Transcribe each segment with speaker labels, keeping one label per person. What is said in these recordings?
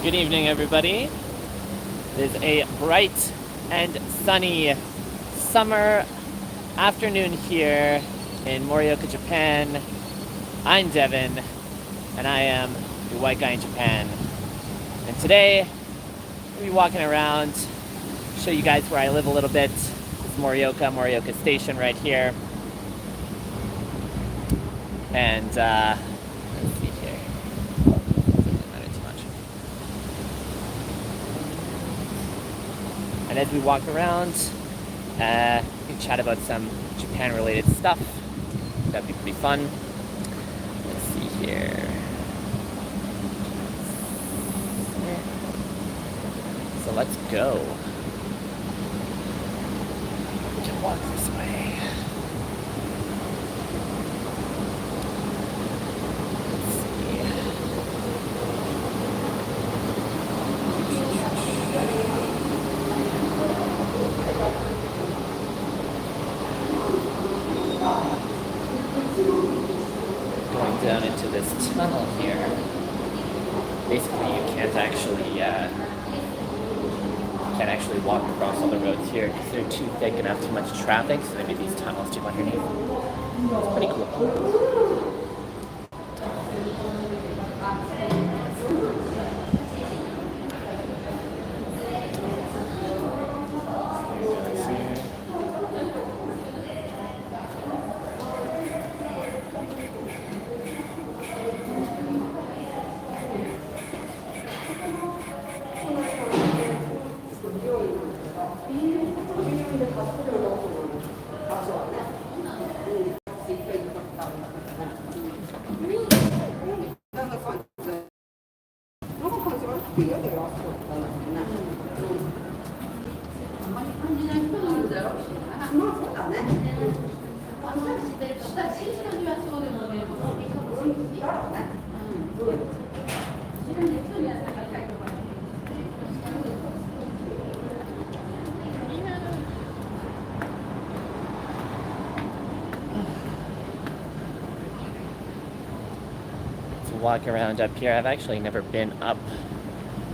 Speaker 1: Good evening, everybody. It is a bright and sunny summer afternoon here in Morioka, Japan. I'm Devin, and I am the white guy in Japan. And today, we'll be walking around, show you guys where I live a little bit. This is Morioka Station right here. And let's see here. Doesn't matter too much. And as we walk around, we can chat about some Japan-related stuff. That'd be pretty fun. Let's see here. So let's go. We can walk this way. Down into this tunnel here. Basically, you can't actually walk across all the roads here because they're too thick and have too much traffic. So they made these tunnels to go underneath. It's pretty cool. Walk around up here. I've actually never been up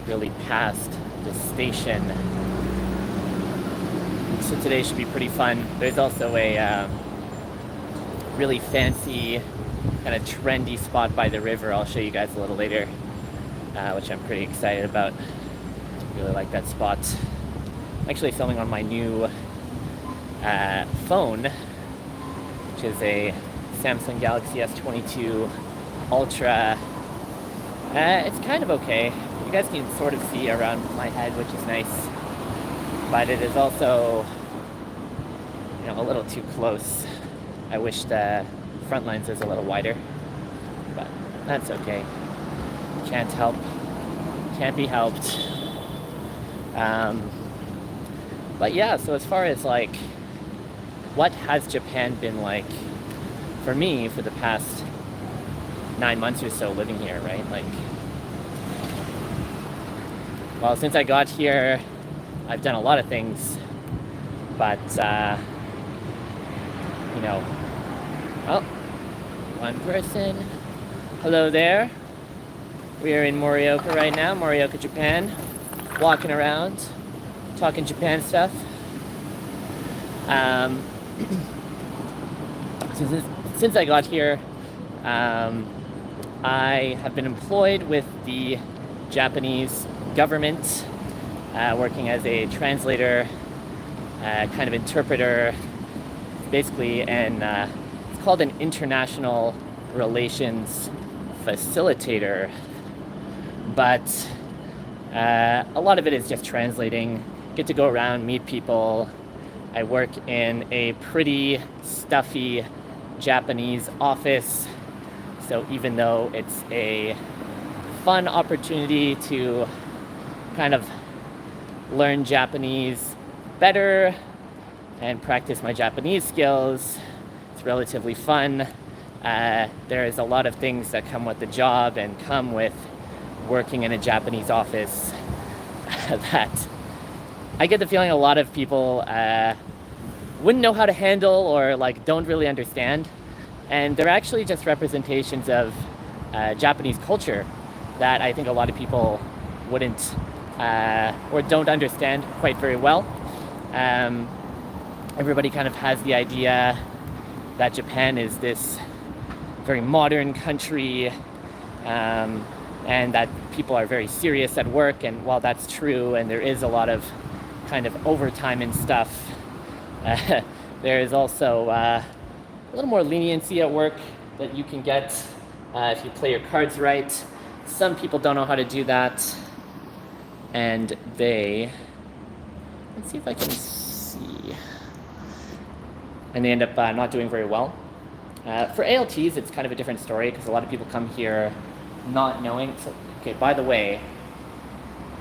Speaker 1: really past the station, so today should be pretty fun. There's also a really fancy kind of trendy spot by the river I'll show you guys a little later, which I'm pretty excited about. Really like that spot. I'm actually filming on my new phone, which is a Samsung Galaxy S22 Ultra. It's kind of okay. You guys can sort of see around my head, which is nice, but it is also, a little too close. I wish the front lens was a little wider, but that's okay. Can't be helped. But yeah, so as far as like what has Japan been like for me for the past 9 months or so living here, right? Well, since I got here, I've done a lot of things, but oh, one person. Hello there. We are in Morioka right now, Morioka, Japan, walking around, talking Japan stuff. Since I got here, I have been employed with the Japanese government, working as a translator, kind of interpreter, basically, and it's called an international relations facilitator. But a lot of it is just translating. Get to go around, meet people. I work in a pretty stuffy Japanese office. So even though it's a fun opportunity to kind of learn Japanese better and practice my Japanese skills, it's relatively fun. There is a lot of things that come with the job and come with working in a Japanese office that I get the feeling a lot of people wouldn't know how to handle or don't really understand. And they're actually just representations of Japanese culture that I think a lot of people wouldn't or don't understand quite very well. Everybody kind of has the idea that Japan is this very modern country, and that people are very serious at work. And while that's true, and there is a lot of kind of overtime and stuff, there is also a little more leniency at work that you can get if you play your cards right. Some people don't know how to do that, and let's see if I can see, and they end up not doing very well. For ALTs, it's kind of a different story because a lot of people come here not knowing. So, okay, by the way,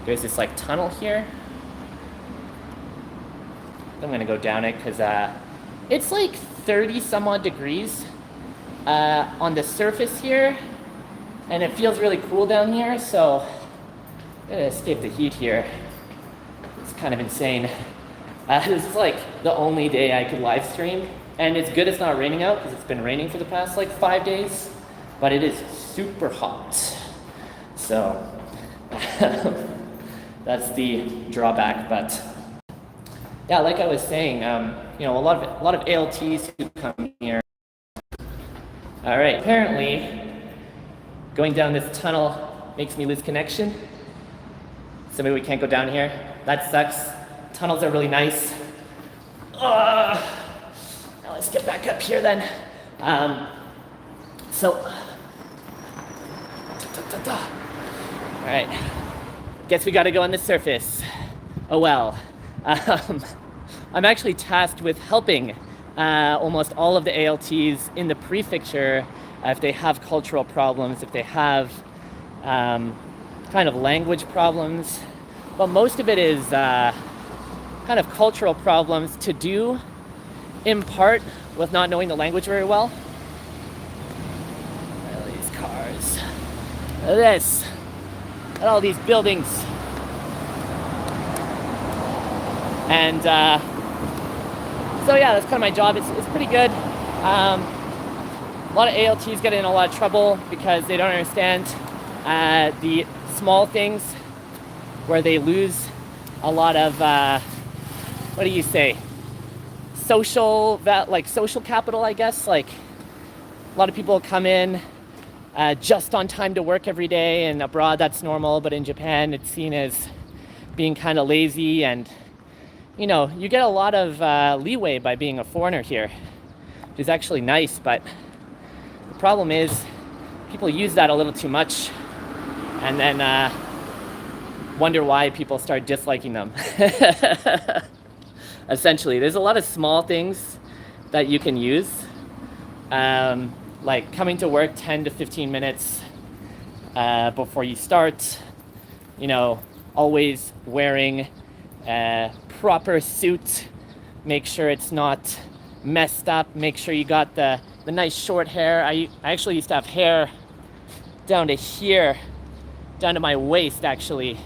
Speaker 1: there's this like tunnel here. I'm gonna go down it because it's like 30 some odd degrees on the surface here, and it feels really cool down here, so I'm gonna escape the heat here. It's kind of insane. This is like the only day I could live stream, and it's good it's not raining out because it's been raining for the past like 5 days, but it is super hot. So that's the drawback. But yeah, like I was saying, you know, a lot of ALTs who come here. All right, apparently going down this tunnel makes me lose connection, so maybe we can't go down here. That sucks. Tunnels are really nice. Now let's get back up here then. All right, guess we got to go on the surface. Oh well. I'm actually tasked with helping almost all of the ALTs in the prefecture if they have cultural problems, if they have kind of language problems. But most of it is kind of cultural problems to do in part with not knowing the language very well. Look at these cars. Look at this. Look at all these buildings. And so yeah, that's kind of my job. It's pretty good. A lot of ALTs get in a lot of trouble because they don't understand the small things, where they lose a lot of what do you say? Social capital, I guess. Like a lot of people come in just on time to work every day, and abroad that's normal, but in Japan it's seen as being kind of lazy, and you know, you get a lot of leeway by being a foreigner here, which is actually nice, but the problem is people use that a little too much, and then wonder why people start disliking them. Essentially, there's a lot of small things that you can use, like coming to work 10 to 15 minutes before you start, you know, always wearing a proper suit, make sure it's not messed up, make sure you got the nice short hair. I actually used to have hair down to here, down to my waist actually,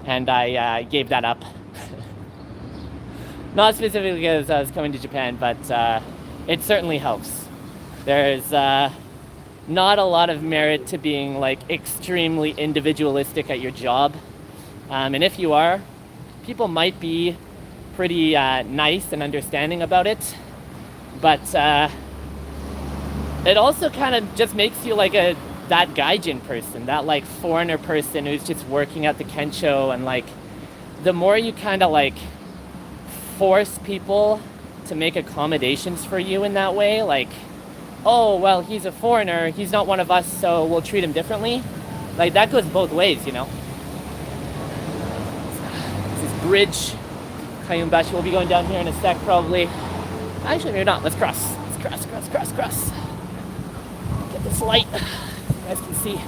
Speaker 1: and I gave that up. Not specifically because I was coming to Japan, but it certainly helps. There's not a lot of merit to being like extremely individualistic at your job, and if you are, people might be pretty nice and understanding about it, but it also kind of just makes you like that gaijin person, that like foreigner person who's just working at the kensho, and like the more you kind of like force people to make accommodations for you in that way, like, oh well, he's a foreigner, he's not one of us, so we'll treat him differently, like that goes both ways, you know. This is bridge Kayumbashi. We'll be going down here in a sec probably. Actually maybe not. Let's cross. Let's cross. Get this light. You guys can see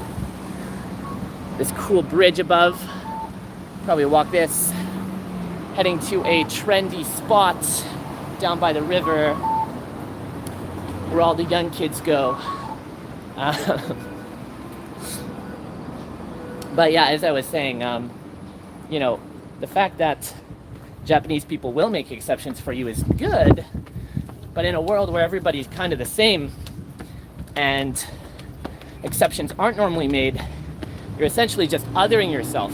Speaker 1: this cool bridge above. Probably walk this, heading to a trendy spot down by the river where all the young kids go. But yeah, as I was saying, you know, the fact that Japanese people will make exceptions for you is good, but in a world where everybody's kind of the same and exceptions aren't normally made, you're essentially just othering yourself.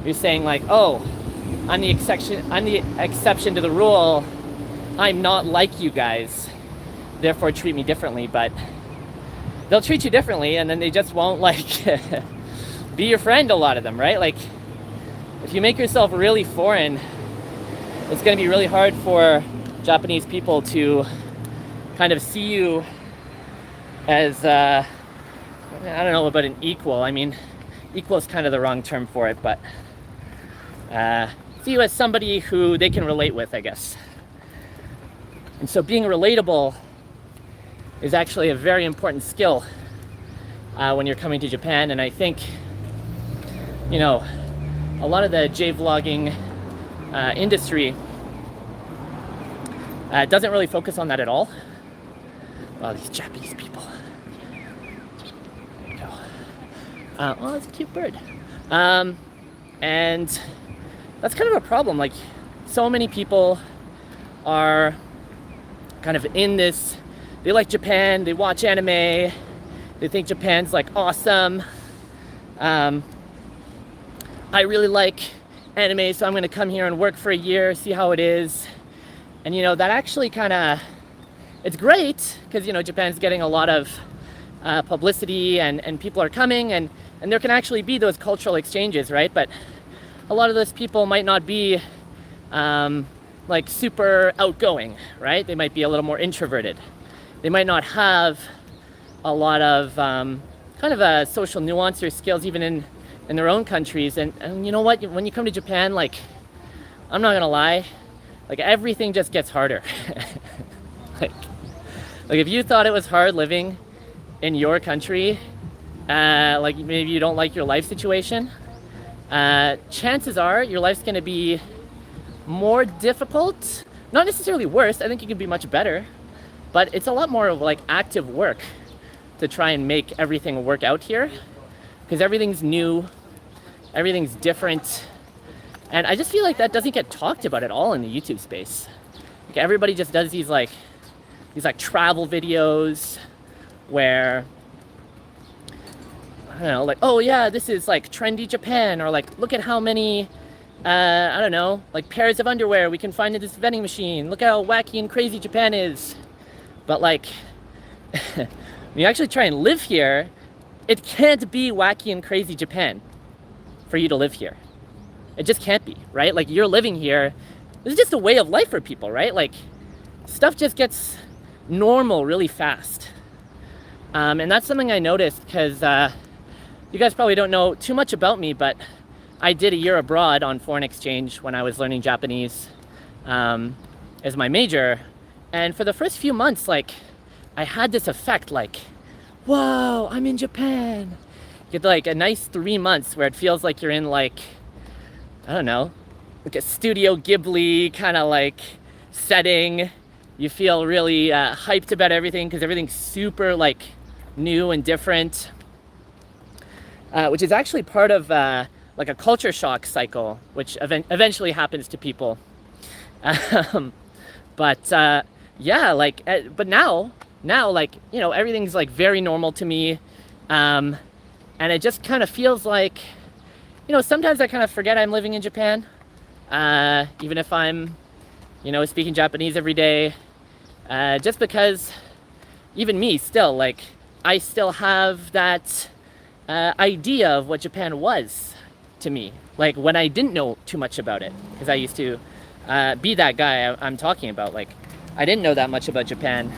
Speaker 1: You're saying like, oh, I'm the exception to the rule. I'm not like you guys, therefore treat me differently. But they'll treat you differently, and then they just won't like be your friend, a lot of them, right? Like, if you make yourself really foreign, it's going to be really hard for Japanese people to kind of see you as, I don't know about an equal. I mean, equal is kind of the wrong term for it, but see you as somebody who they can relate with, I guess. And so being relatable is actually a very important skill when you're coming to Japan. And I think, you know, a lot of the J-vlogging industry doesn't really focus on that at all. Wow, these Japanese people. There you go. Oh, that's a cute bird. And that's kind of a problem. Like, so many people are kind of in this, they like Japan, they watch anime, they think Japan's like awesome. I really like anime, so I'm gonna come here and work for a year, see how it is. And you know, that actually kind of, it's great, because you know, Japan's getting a lot of publicity, and people are coming, and there can actually be those cultural exchanges, right? But a lot of those people might not be like super outgoing, right? They might be a little more introverted. They might not have a lot of kind of social nuance or skills even in their own countries. And you know what? When you come to Japan, like, I'm not gonna lie, like everything just gets harder. like if you thought it was hard living in your country, like maybe you don't like your life situation, chances are your life's gonna be more difficult. Not necessarily worse, I think it can be much better, but it's a lot more of like active work to try and make everything work out here, because everything's new, everything's different, and I just feel like that doesn't get talked about at all in the YouTube space. Like, everybody just does these like travel videos where, I don't know, like, oh yeah, this is like trendy Japan, or like, look at how many I don't know, like pairs of underwear we can find in this vending machine. Look how wacky and crazy Japan is. But like, when you actually try and live here, it can't be wacky and crazy Japan for you to live here. It just can't be, right? Like, you're living here. This is just a way of life for people, right? Like, stuff just gets normal really fast. And that's something I noticed, because you guys probably don't know too much about me, but I did a year abroad on foreign exchange when I was learning Japanese as my major. And for the first few months, like, I had this effect like, whoa, I'm in Japan. You get like a nice 3 months where it feels like you're in like, I don't know, like a Studio Ghibli kind of like setting. You feel really hyped about everything because everything's super like new and different, which is actually part of like a culture shock cycle, which eventually happens to people. But yeah, like, but now, like, you know, everything's like very normal to me. And it just kind of feels like, you know, sometimes I kind of forget I'm living in Japan, even if I'm, you know, speaking Japanese every day, just because even me still, like, I still have that idea of what Japan was to me, like when I didn't know too much about it, because I used to be that guy I'm talking about. Like, I didn't know that much about Japan,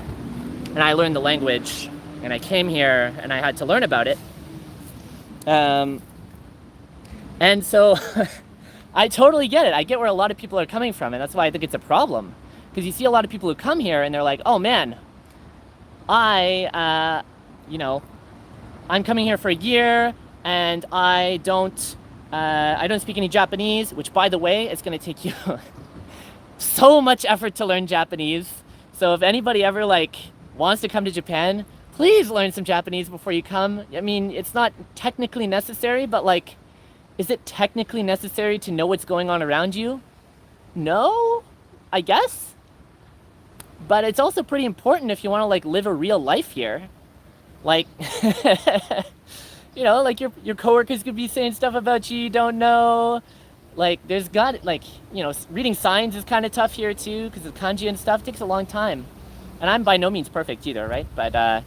Speaker 1: and I learned the language, and I came here and I had to learn about it. And so I totally get it. I get where a lot of people are coming from, and that's why I think it's a problem, because you see a lot of people who come here and they're like, oh man, you know, I'm coming here for a year and I don't speak any Japanese, which, by the way, it's going to take you so much effort to learn Japanese. So if anybody ever like wants to come to Japan, please learn some Japanese before you come. I mean, it's not technically necessary, but like, is it technically necessary to know what's going on around you? No, I guess. But it's also pretty important if you want to like live a real life here. Like, you know, like your coworkers could be saying stuff about you don't know. Like there's got like, you know, reading signs is kind of tough here too because the kanji and stuff takes a long time. And I'm by no means perfect either, right? But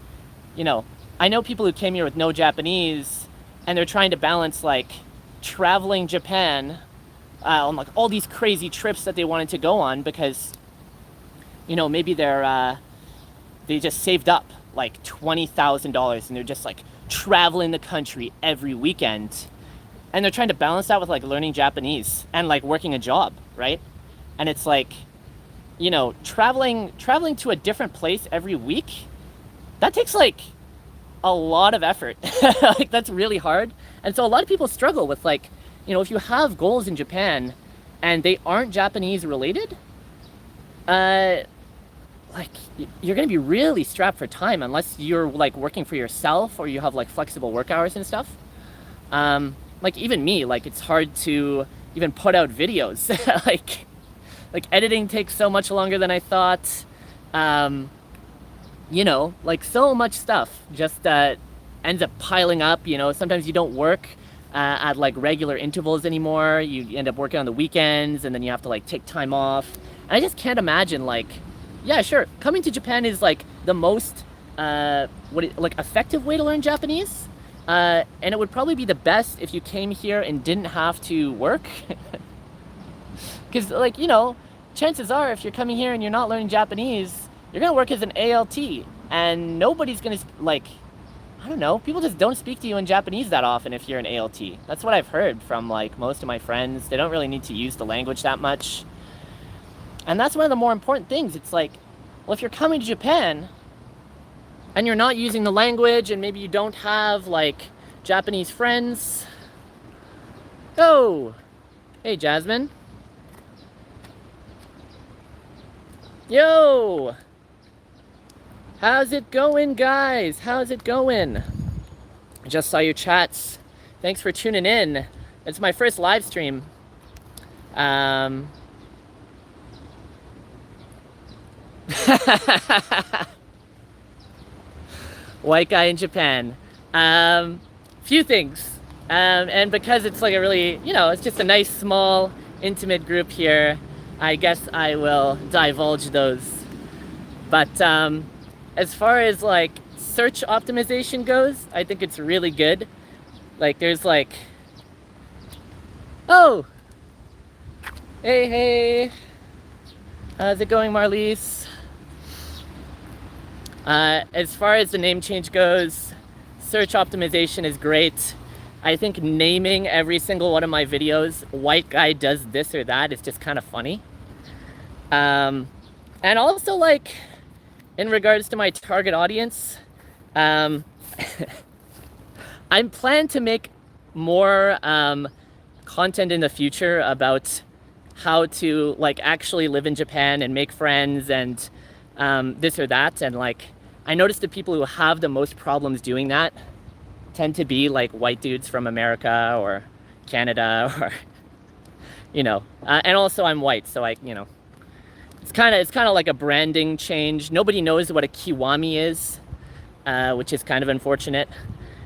Speaker 1: you know, I know people who came here with no Japanese and they're trying to balance like traveling Japan on like all these crazy trips that they wanted to go on because, you know, maybe they just saved up like $20,000 and they're just like traveling the country every weekend. And they're trying to balance that with like learning Japanese and like working a job, right? And it's like, you know, traveling to a different place every week, that takes like a lot of effort. Like that's really hard. And so a lot of people struggle with like, you know, if you have goals in Japan and they aren't Japanese related, like you're gonna be really strapped for time unless you're like working for yourself or you have like flexible work hours and stuff. Like even me, like it's hard to even put out videos. like editing takes so much longer than I thought. You know, like so much stuff just ends up piling up. You know, sometimes you don't work at like regular intervals anymore. You end up working on the weekends and then you have to like take time off. And I just can't imagine like, yeah, sure, coming to Japan is like the most like effective way to learn Japanese. And it would probably be the best if you came here and didn't have to work. Because like, you know, chances are if you're coming here and you're not learning Japanese, you're gonna work as an ALT and nobody's gonna like, I don't know, people just don't speak to you in Japanese that often if you're an ALT. That's what I've heard from like most of my friends. They don't really need to use the language that much. And that's one of the more important things. It's like, well, if you're coming to Japan and you're not using the language and maybe you don't have like Japanese friends. Oh, hey Jasmine. Yo, how's it going, guys? How's it going? I just saw your chats. Thanks for tuning in. It's my first live stream. White guy in Japan. Few things. And because it's like a really, you know, it's just a nice, small, intimate group here, I guess I will divulge those. But as far as like search optimization goes, I think it's really good. Like there's like, oh, hey, how's it going, Marlies? As far as the name change goes, search optimization is great. I think naming every single one of my videos, white guy does this or that, is just kind of funny. And also like, in regards to my target audience, I plan to make more content in the future about how to like actually live in Japan and make friends and this or that. And like, I noticed the people who have the most problems doing that tend to be like white dudes from America or Canada or, you know, and also I'm white. So I, you know, it's kind of like a branding change. Nobody knows what a kiwami is, which is kind of unfortunate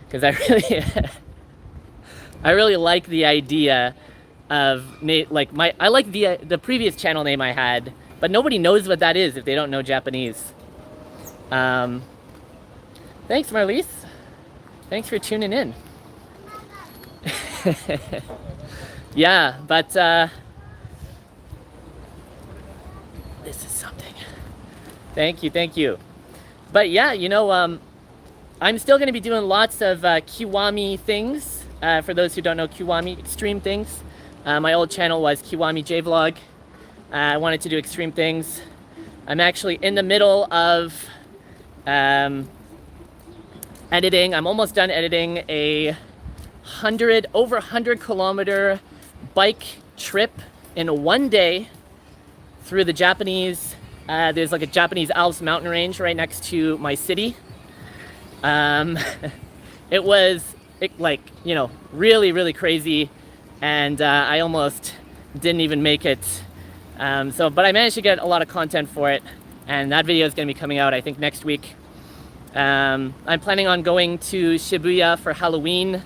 Speaker 1: because I really like the idea of like I like the previous channel name I had, but nobody knows what that is if they don't know Japanese. Thanks, Marlies. Thanks for tuning in. Yeah, but this is something. Thank you. But yeah, you know, I'm still going to be doing lots of Kiwami things. For those who don't know Kiwami, extreme things. My old channel was Kiwami J-Vlog. I wanted to do extreme things. I'm actually in the middle of editing. I'm almost done editing a over 100 kilometer bike trip in one day through the Japanese, there's like a Japanese Alps mountain range right next to my city. It was like, you know, really crazy, and I almost didn't even make it. But I managed to get a lot of content for it, and that video is going to be coming out, I think, next week. I'm planning on going to Shibuya for Halloween.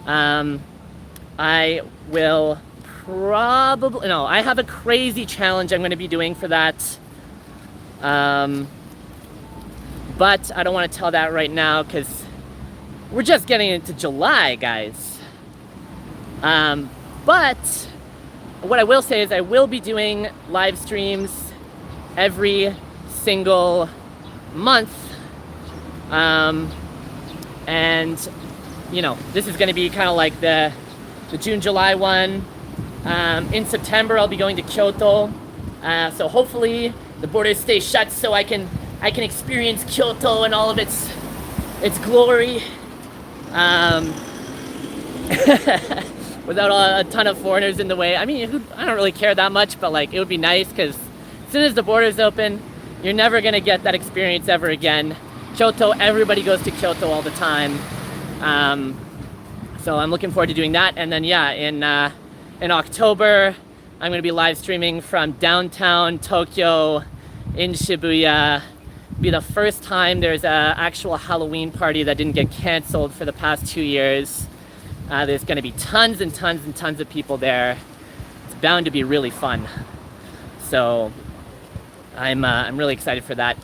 Speaker 1: I will probably, no, I have a crazy challenge I'm going to be doing for that. But I don't want to tell that right now because we're just getting into July, guys. But what I will say is I will be doing live streams every single month. And, you know, this is going to be kind of like the June, July one. In September, I'll be going to Kyoto. So hopefully the borders stay shut so I can experience Kyoto and all of its glory. Without a ton of foreigners in the way. I mean, I don't really care that much, but like it would be nice because as soon as the borders open, you're never gonna get that experience ever again. Kyoto, everybody goes to Kyoto all the time. So I'm looking forward to doing that. And then yeah, in October, I'm gonna be live streaming from downtown Tokyo in Shibuya. Be the first time there's a actual Halloween party that didn't get canceled for the past 2 years. There's going to be tons and tons and tons of people there. It's bound to be really fun. So I'm really excited for that.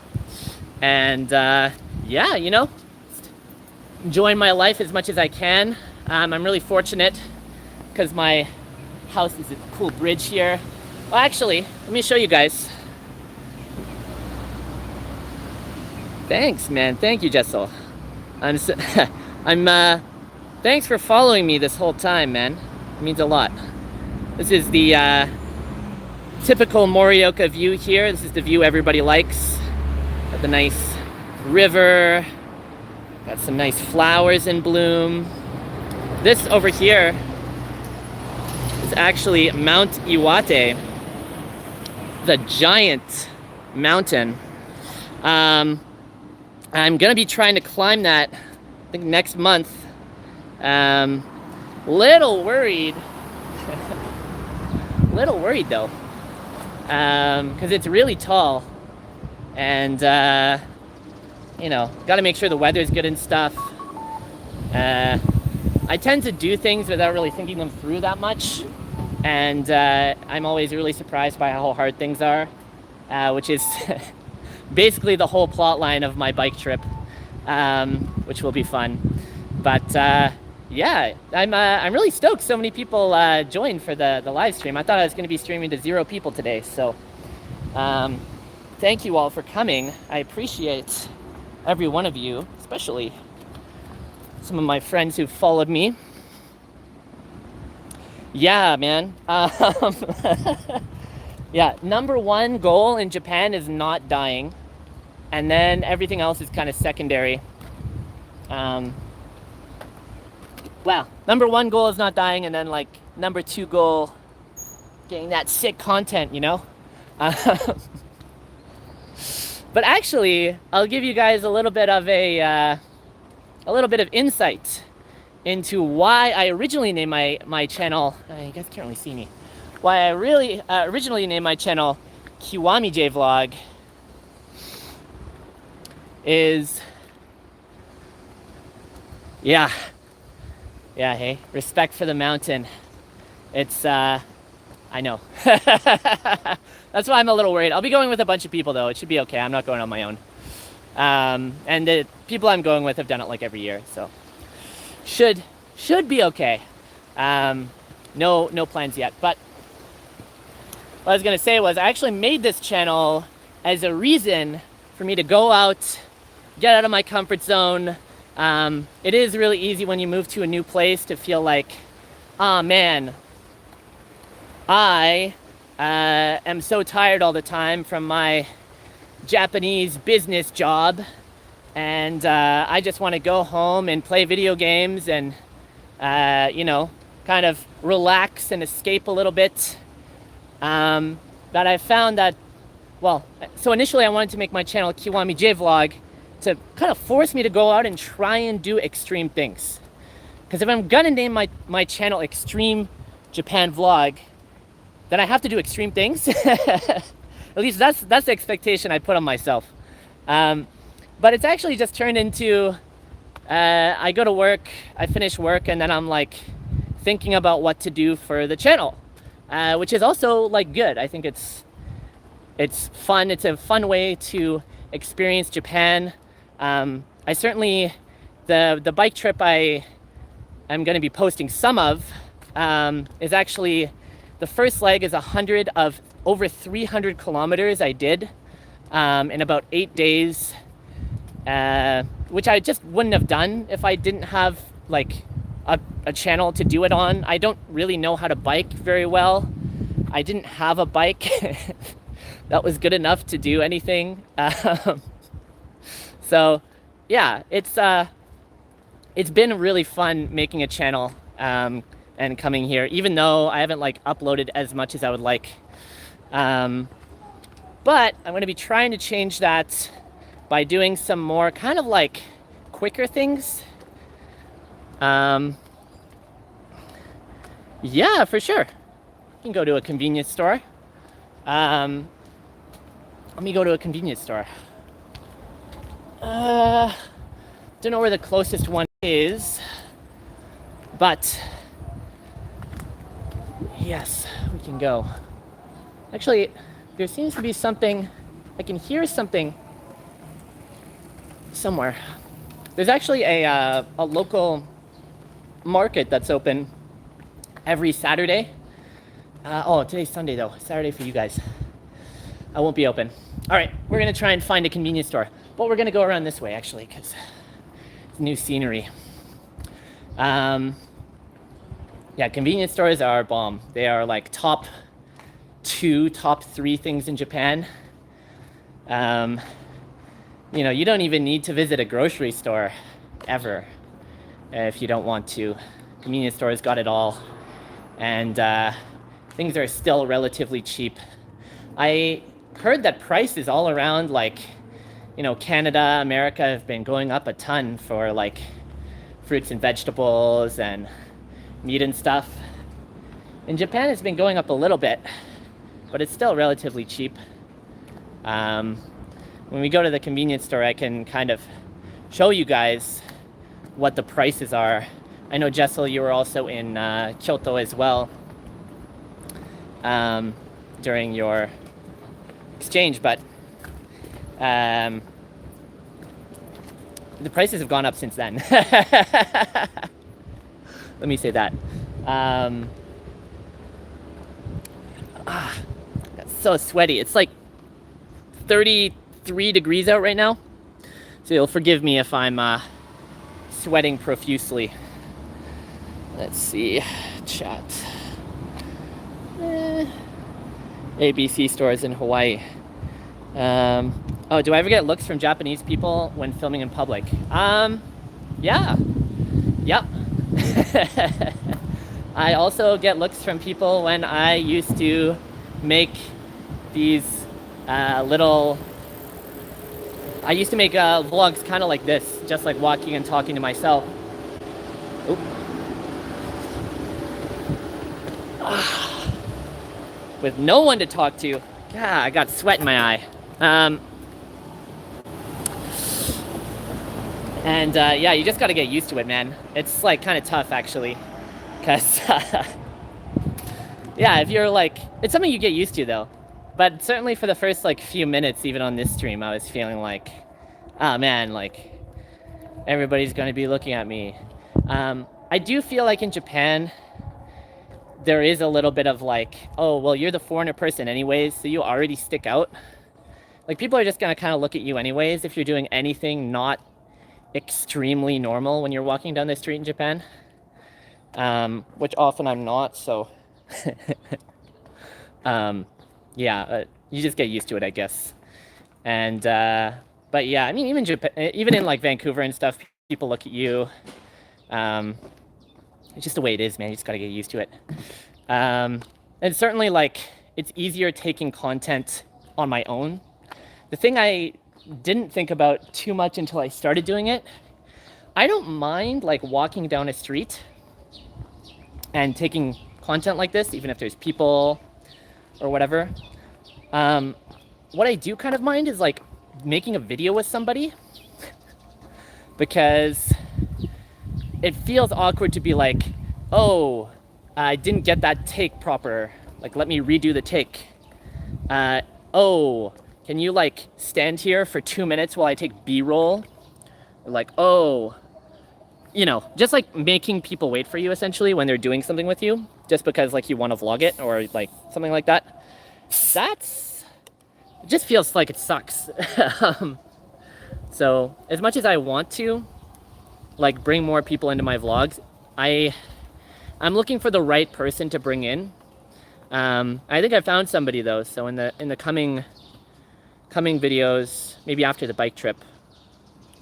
Speaker 1: And yeah, you know, enjoying my life as much as I can. I'm really fortunate because my house is a cool bridge here. Well, actually, let me show you guys. Thanks, man. Thank you, Jessel. Thanks for following me this whole time, man. It means a lot. This is the typical Morioka view here. This is the view everybody likes. Got the nice river. Got some nice flowers in bloom. This over here is actually Mount Iwate, the giant mountain. I'm gonna be trying to climb that, I think next month. Little worried though, because it's really tall, and you know, got to make sure the weather's good and stuff. I tend to do things without really thinking them through that much, and I'm always really surprised by how hard things are, which is basically the whole plot line of my bike trip, which will be fun. But yeah, I'm really stoked so many people joined for the live stream. I thought I was going to be streaming to 0 people today, so thank you all for coming. I appreciate every one of you, especially some of my friends who followed me. Yeah, man. Yeah, number one goal in Japan is not dying, and then everything else is kind of secondary. Well, number one goal is not dying, and then like number 2 goal, getting that sick content, you know? But actually, I'll give you guys a little bit of insight into why I originally named my channel. You guys can't really see me. Why I really originally named my channel Kiwami J Vlog is, yeah, hey, respect for the mountain. It's, I know. That's why I'm a little worried. I'll be going with a bunch of people though. It should be okay. I'm not going on my own. And the people I'm going with have done it like every year, so should be okay. No plans yet. But what I was gonna say was I actually made this channel as a reason for me to go out, get out of my comfort zone. It is really easy when you move to a new place to feel like, oh man, I am so tired all the time from my Japanese business job, and I just want to go home and play video games and you know, kind of relax and escape a little bit. But I found that, well, so initially I wanted to make my channel Kiwami J Vlog to kind of force me to go out and try and do extreme things. Because if I'm gonna name my channel Extreme Japan Vlog, then I have to do extreme things. At least that's the expectation I put on myself. But But it's actually just turned into, I go to work, I finish work, and then I'm like thinking about what to do for the channel, which is also like good. I think it's fun. It's a fun way to experience Japan. I certainly, the bike trip I am going to be posting some of is actually, the first leg is 100 of over 300 kilometers I did in about 8 days, which I just wouldn't have done if I didn't have like a channel to do it on. I don't really know how to bike very well. I didn't have a bike that was good enough to do anything. So yeah, it's been really fun making a channel and coming here, even though I haven't like uploaded as much as I would like. But I'm going to be trying to change that by doing some more kind of like quicker things. Yeah, for sure. You can go to a convenience store. Let me go to a convenience store. Don't know where the closest one is, but yes, we can go. Actually, there seems to be something, I can hear something somewhere. There's actually a local market that's open every Saturday. Oh, today's Sunday though, Saturday for you guys. I won't be open. All right, we're gonna try and find a convenience store, but we're gonna go around this way actually, because it's new scenery. Yeah, convenience stores are bomb. They are like top 2, top 3 things in Japan. You know, you don't even need to visit a grocery store ever if you don't want to. Convenience stores got it all, and things are still relatively cheap. I heard that prices all around, like, you know, Canada, America have been going up a ton for like fruits and vegetables and meat and stuff. In Japan, it's been going up a little bit, but it's still relatively cheap. When we go to the convenience store, I can kind of show you guys what the prices are. I know, Jessel, you were also in Kyoto as well during your exchange, but the prices have gone up since then. Let me say that. That's so sweaty. It's like 33 degrees out right now, so you'll forgive me if I'm sweating profusely. Let's see, chat. ABC stores in Hawaii. Oh, do I ever get looks from Japanese people when filming in public? Yeah. Yep. I also get looks from people when I used to make these little... I used to make vlogs kind of like this, just like walking and talking to myself. Oop. With no one to talk to. God, I got sweat in my eye. Yeah, you just got to get used to it, man. It's like kind of tough actually, because yeah, if you're like, it's something you get used to though. But certainly for the first like few minutes, even on this stream, I was feeling like, oh man, like everybody's going to be looking at me. I do feel like in Japan, there is a little bit of like, oh, well, you're the foreigner person anyways, so you already stick out. Like, people are just gonna kind of look at you anyways if you're doing anything not extremely normal when you're walking down the street in Japan. Which often I'm not, so yeah, you just get used to it, I guess. And but yeah, I mean, even Japan, even in like Vancouver and stuff, people look at you. It's just the way it is, man. You just gotta get used to it. And certainly, like, it's easier taking content on my own. The thing I didn't think about too much until I started doing it, I don't mind like walking down a street and taking content like this, even if there's people or whatever. What I do kind of mind is like making a video with somebody because it feels awkward to be like, oh, I didn't get that take proper. Like, let me redo the take. Oh, can you like stand here for 2 minutes while I take B-roll? Like, oh, you know, just like making people wait for you essentially when they're doing something with you, just because like you want to vlog it or like something like that. It just feels like it sucks. So as much as I want to like bring more people into my vlogs, I'm looking for the right person to bring in. I think I found somebody though, so in the coming videos, maybe after the bike trip,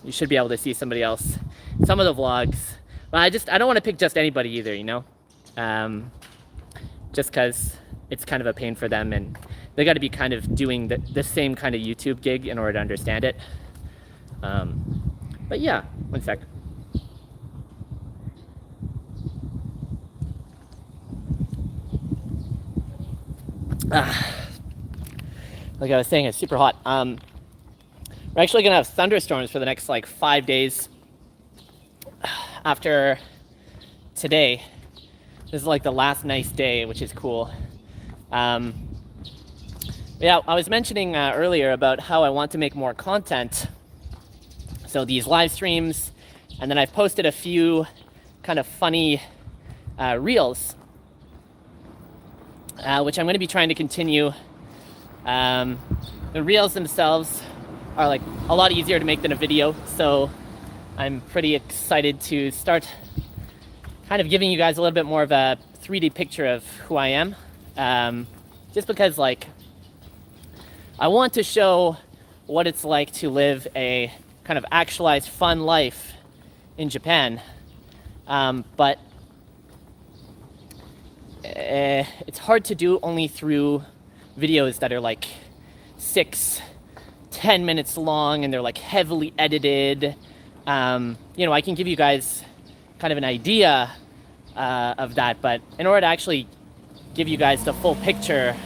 Speaker 1: you should be able to see somebody else. Some of the vlogs, but I don't want to pick just anybody either, you know? Just because it's kind of a pain for them and they got to be kind of doing the same kind of YouTube gig in order to understand it. But yeah, one sec. Like I was saying, it's super hot. We're actually gonna have thunderstorms for the next like 5 days after today. This is like the last nice day, which is cool. Yeah, I was mentioning earlier about how I want to make more content. So these live streams, and then I've posted a few kind of funny reels, which I'm going to be trying to continue. The reels themselves are like a lot easier to make than a video, so I'm pretty excited to start kind of giving you guys a little bit more of a 3D picture of who I am, just because like I want to show what it's like to live a kind of actualized fun life in Japan, but it's hard to do only through videos that are like 6-10 minutes long and they're like heavily edited. You know, I can give you guys kind of an idea of that, but in order to actually give you guys the full picture,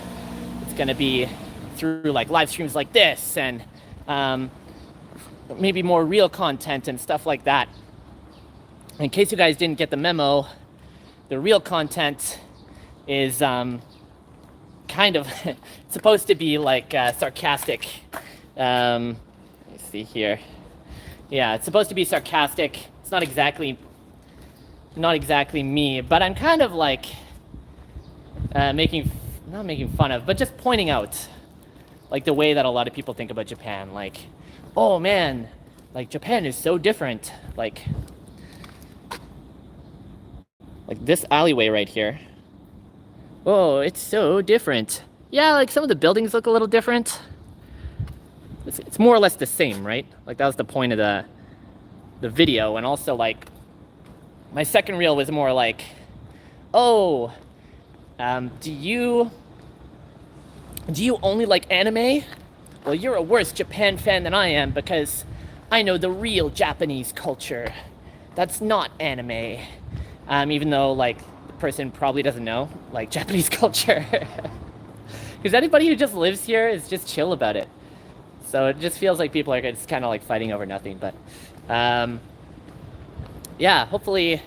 Speaker 1: it's going to be through like live streams like this and maybe more real content and stuff like that. In case you guys didn't get the memo, the real content is kind of supposed to be like sarcastic. Let me see here. Yeah, it's supposed to be sarcastic. It's not exactly me, but I'm kind of like not making fun of, but just pointing out like the way that a lot of people think about Japan. Like, oh man, like Japan is so different. Like this alleyway right here. Oh, it's so different. Yeah, like some of the buildings look a little different. It's more or less the same, right? Like that was the point of the video. And also like my second reel was more like, oh, do you only like anime? Well, you're a worse Japan fan than I am because I know the real Japanese culture. That's not anime. Even though like the person probably doesn't know like Japanese culture. Because anybody who just lives here is just chill about it. So it just feels like people are just kind of like fighting over nothing. But yeah, hopefully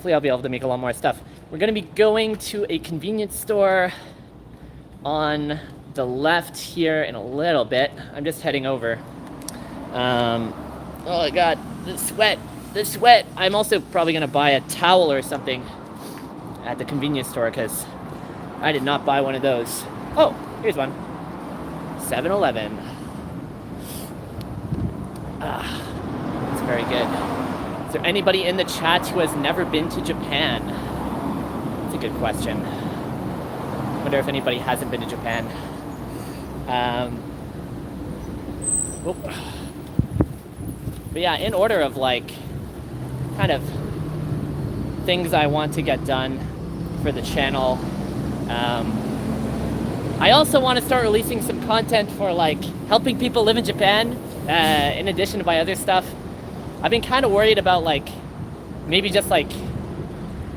Speaker 1: I'll be able to make a lot more stuff. We're going to be going to a convenience store on the left here in a little bit. I'm just heading over. Oh my god, the sweat. I'm also probably going to buy a towel or something at the convenience store because I did not buy one of those. Oh, here's one. 7-Eleven. It's very good. Is there anybody in the chat who has never been to Japan? That's a good question. I wonder if anybody hasn't been to Japan. But yeah, in order of like kind of things I want to get done for the channel, I also want to start releasing some content for like helping people live in Japan, in addition to my other stuff. I've been kind of worried about like maybe just like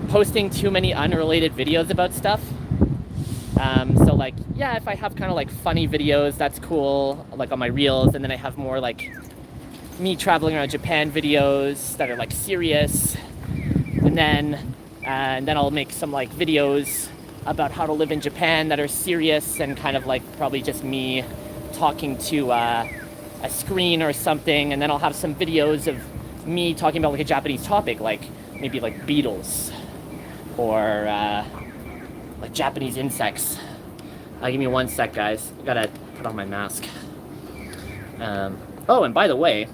Speaker 1: posting too many unrelated videos about stuff. So like, yeah, if I have kind of like funny videos, that's cool, like on my reels, and then I have more like me traveling around Japan videos that are like serious, and then I'll make some like videos about how to live in Japan that are serious and kind of like probably just me talking to a screen or something, and then I'll have some videos of me talking about like a Japanese topic, like maybe like beetles or like Japanese insects. Give me one sec, guys. I gotta put on my mask. Oh, and by the way,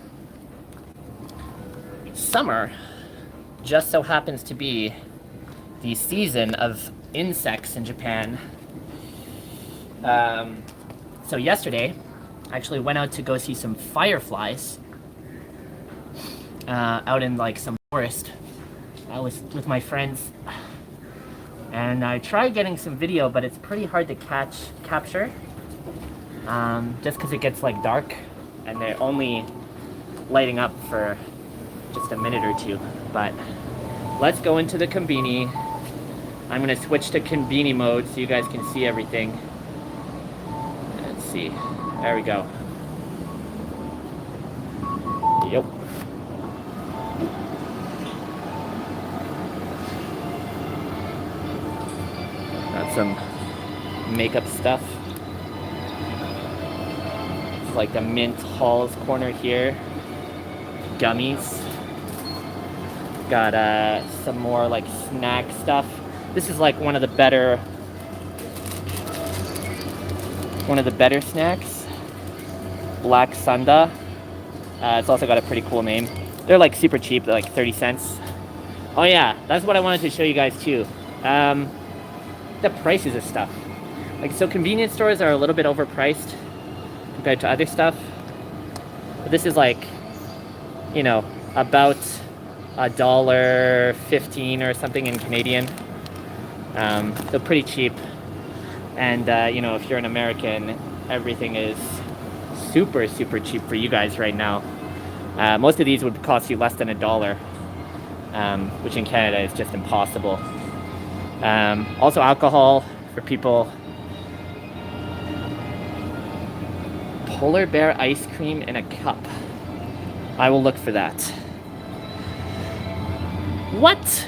Speaker 1: summer just so happens to be the season of insects in Japan. So yesterday, I actually went out to go see some fireflies out in like some forest. I was with my friends, and I tried getting some video, but it's pretty hard to capture, just because it gets like dark, and they're only lighting up for just a minute or two. But let's go into the Konbini. I'm gonna switch to Konbini mode so you guys can see everything. Let's see. There we go. Yep. Got some makeup stuff. It's like the Mint Halls corner here. Gummies. Got some more like snack stuff. This is like one of the better snacks. Black Sunda. It's also got a pretty cool name. They're like super cheap. They're like 30 cents. Oh yeah, that's what I wanted to show you guys too. The prices of stuff. Like, so convenience stores are a little bit overpriced compared to other stuff. But this is like, you know, about $1.15 or something in Canadian. So pretty cheap. And you know, if you're an American, everything is super cheap for you guys right now. Most of these would cost you less than $1, which in Canada is just impossible. Also alcohol for people. Polar bear ice cream in a cup. I will look for that. What?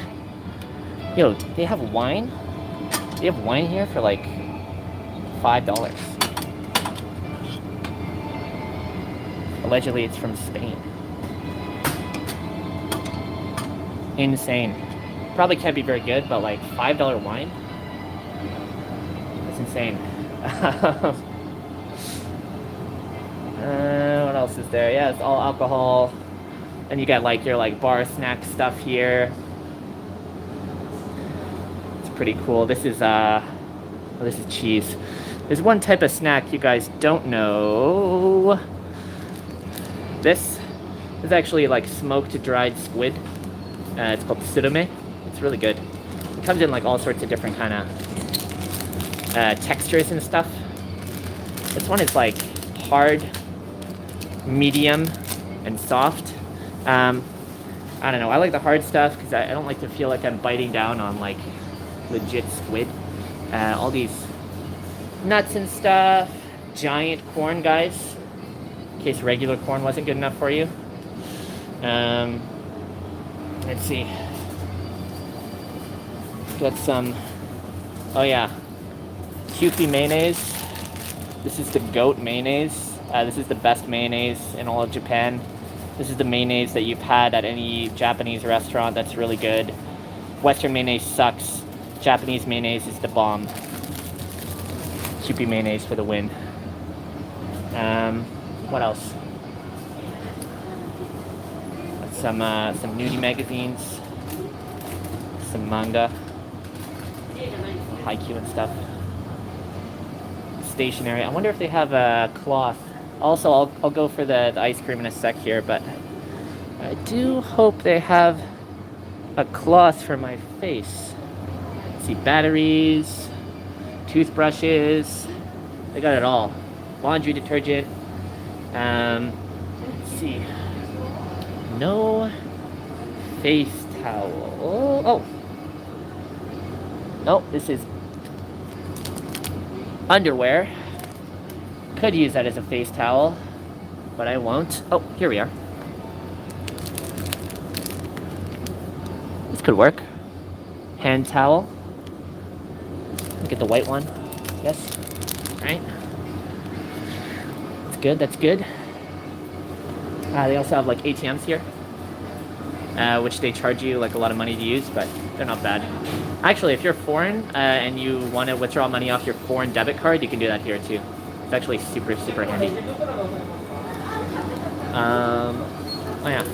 Speaker 1: Yo, they have wine? They have wine here for like $5. Allegedly it's from Spain. Insane. Probably can't be very good, but like $5 wine? That's insane. What else is there? Yeah, it's all alcohol. And you got like your like bar snack stuff here. It's pretty cool. This is this is cheese. There's one type of snack you guys don't know. This is actually like smoked dried squid. It's called surume. It's really good. It comes in like all sorts of different kind of textures and stuff. This one is like hard, medium, and soft. I don't know. I like the hard stuff because I don't like to feel like I'm biting down on like legit squid. All these nuts and stuff. Giant corn, guys. In case regular corn wasn't good enough for you. Let's see. Got some. Oh yeah. Kewpie mayonnaise. This is the goat mayonnaise. This is the best mayonnaise in all of Japan. This is the mayonnaise that you've had at any Japanese restaurant that's really good. Western mayonnaise sucks. Japanese mayonnaise is the bomb. Kewpie mayonnaise for the win. What else? Some nudie magazines. Some manga. Haikyuu and stuff. Stationery. I wonder if they have a cloth. Also, I'll go for the ice cream in a sec here, but I do hope they have a cloth for my face. Let's see, batteries, toothbrushes, they got it all. Laundry detergent. Let's see. No face towel. Oh. No, this is underwear. Could use that as a face towel, but I won't. Oh, here we are. could work. Hand towel. Look at the white one. Yes. Right. That's good. That's good. They also have like ATMs here, which they charge you like a lot of money to use, but they're not bad. Actually, if you're foreign and you want to withdraw money off your foreign debit card, you can do that here too. It's actually super, super handy. Oh yeah.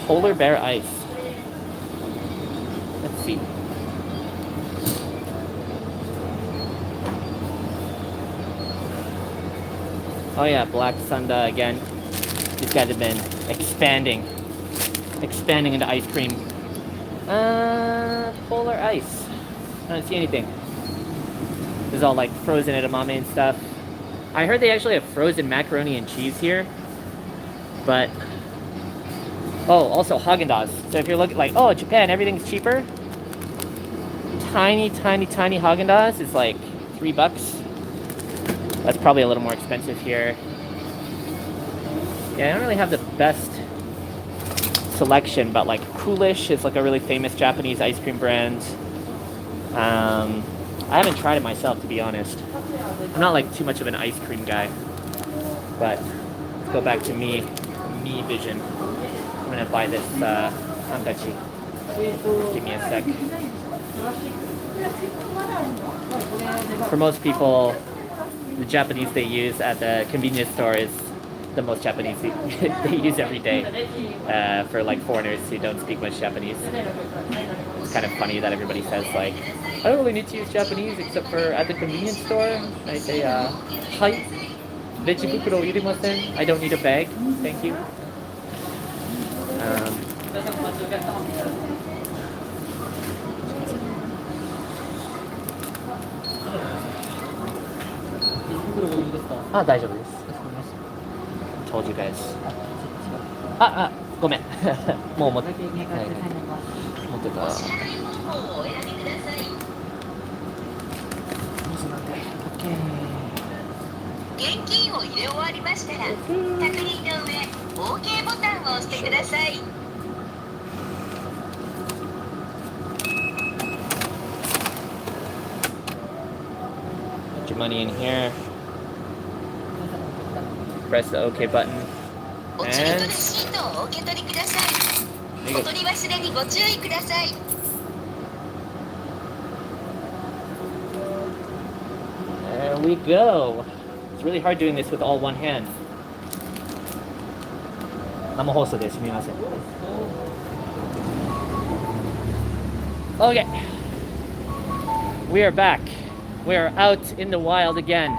Speaker 1: Polar bear ice. Let's see. Oh yeah, Black Sunda again. These guys have been expanding into ice cream. Polar ice. I don't see anything. This is all like frozen edamame and stuff. I heard they actually have frozen macaroni and cheese here. But oh, also Haagen-Dazs. So if you're looking like, oh, Japan, everything's cheaper. Tiny Haagen-Dazs is like $3. That's probably a little more expensive here. Yeah, I don't really have the best selection, but like Coolish is like a really famous Japanese ice cream brand. I haven't tried it myself, to be honest. I'm not like too much of an ice cream guy. But let's go back to me vision. I'm gonna buy this hankachi. Give me a sec. For most people, the Japanese they use at the convenience store is the most Japanese they use every day for like foreigners who don't speak much Japanese. It's kind of funny that everybody says like, I don't really need to use Japanese except for at the convenience store. I say, Hai, Rechibukuro irimasen. I don't need a bag, thank you. Told you guys. ごめん。もう持ってた。
Speaker 2: 現金を入れ終わりましたら、確認の上、OK ボタンを押してください。
Speaker 1: Put your money in here. Press the OK button.
Speaker 2: お釣りとレシートをお受け取りください。お取り忘れにご注意ください。
Speaker 1: There we go. It's really hard doing this with all one hand. 生放送ですみません。Okay. We are back. We are out in the wild again.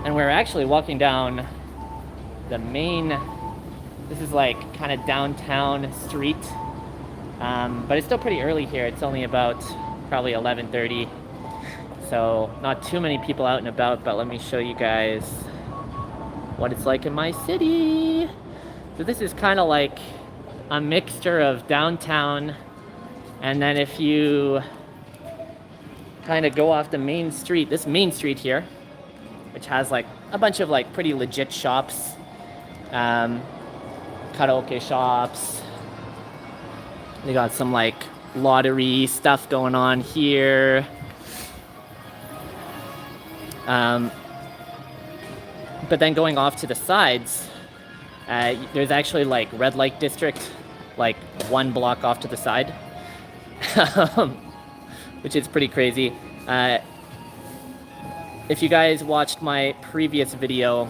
Speaker 1: And we're actually walking down the main, this is like kind of downtown street. But it's still pretty early here. It's only about probably 11:30. So not too many people out and about, but let me show you guys what it's like in my city. So this is kind of like a mixture of downtown, and then if you kind of go off the main street, this main street here, which has like a bunch of like pretty legit shops, karaoke shops. They got some like lottery stuff going on here. But then going off to the sides, there's actually like red light district, like one block off to the side, which is pretty crazy. If you guys watched my previous video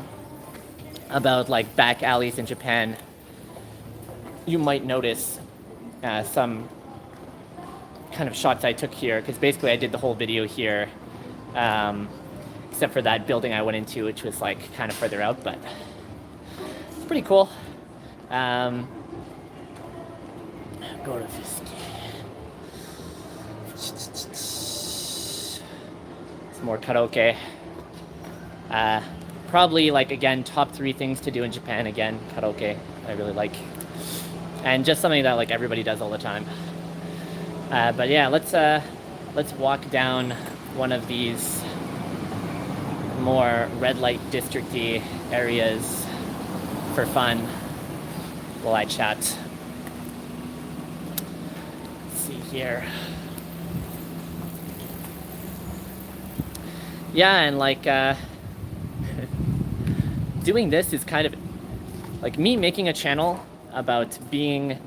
Speaker 1: about like back alleys in Japan, you might notice some kind of shots I took here, because basically I did the whole video here, except for that building I went into, which was like kind of further out, but it's pretty cool. Go to more karaoke. Probably like, again, top 3 things to do in Japan. Again, karaoke I really like, and just something that like everybody does all the time. But yeah, let's walk down one of these more red light district-y areas for fun. while I chat. Let's see here. Yeah, and like doing this is kind of like me making a channel about being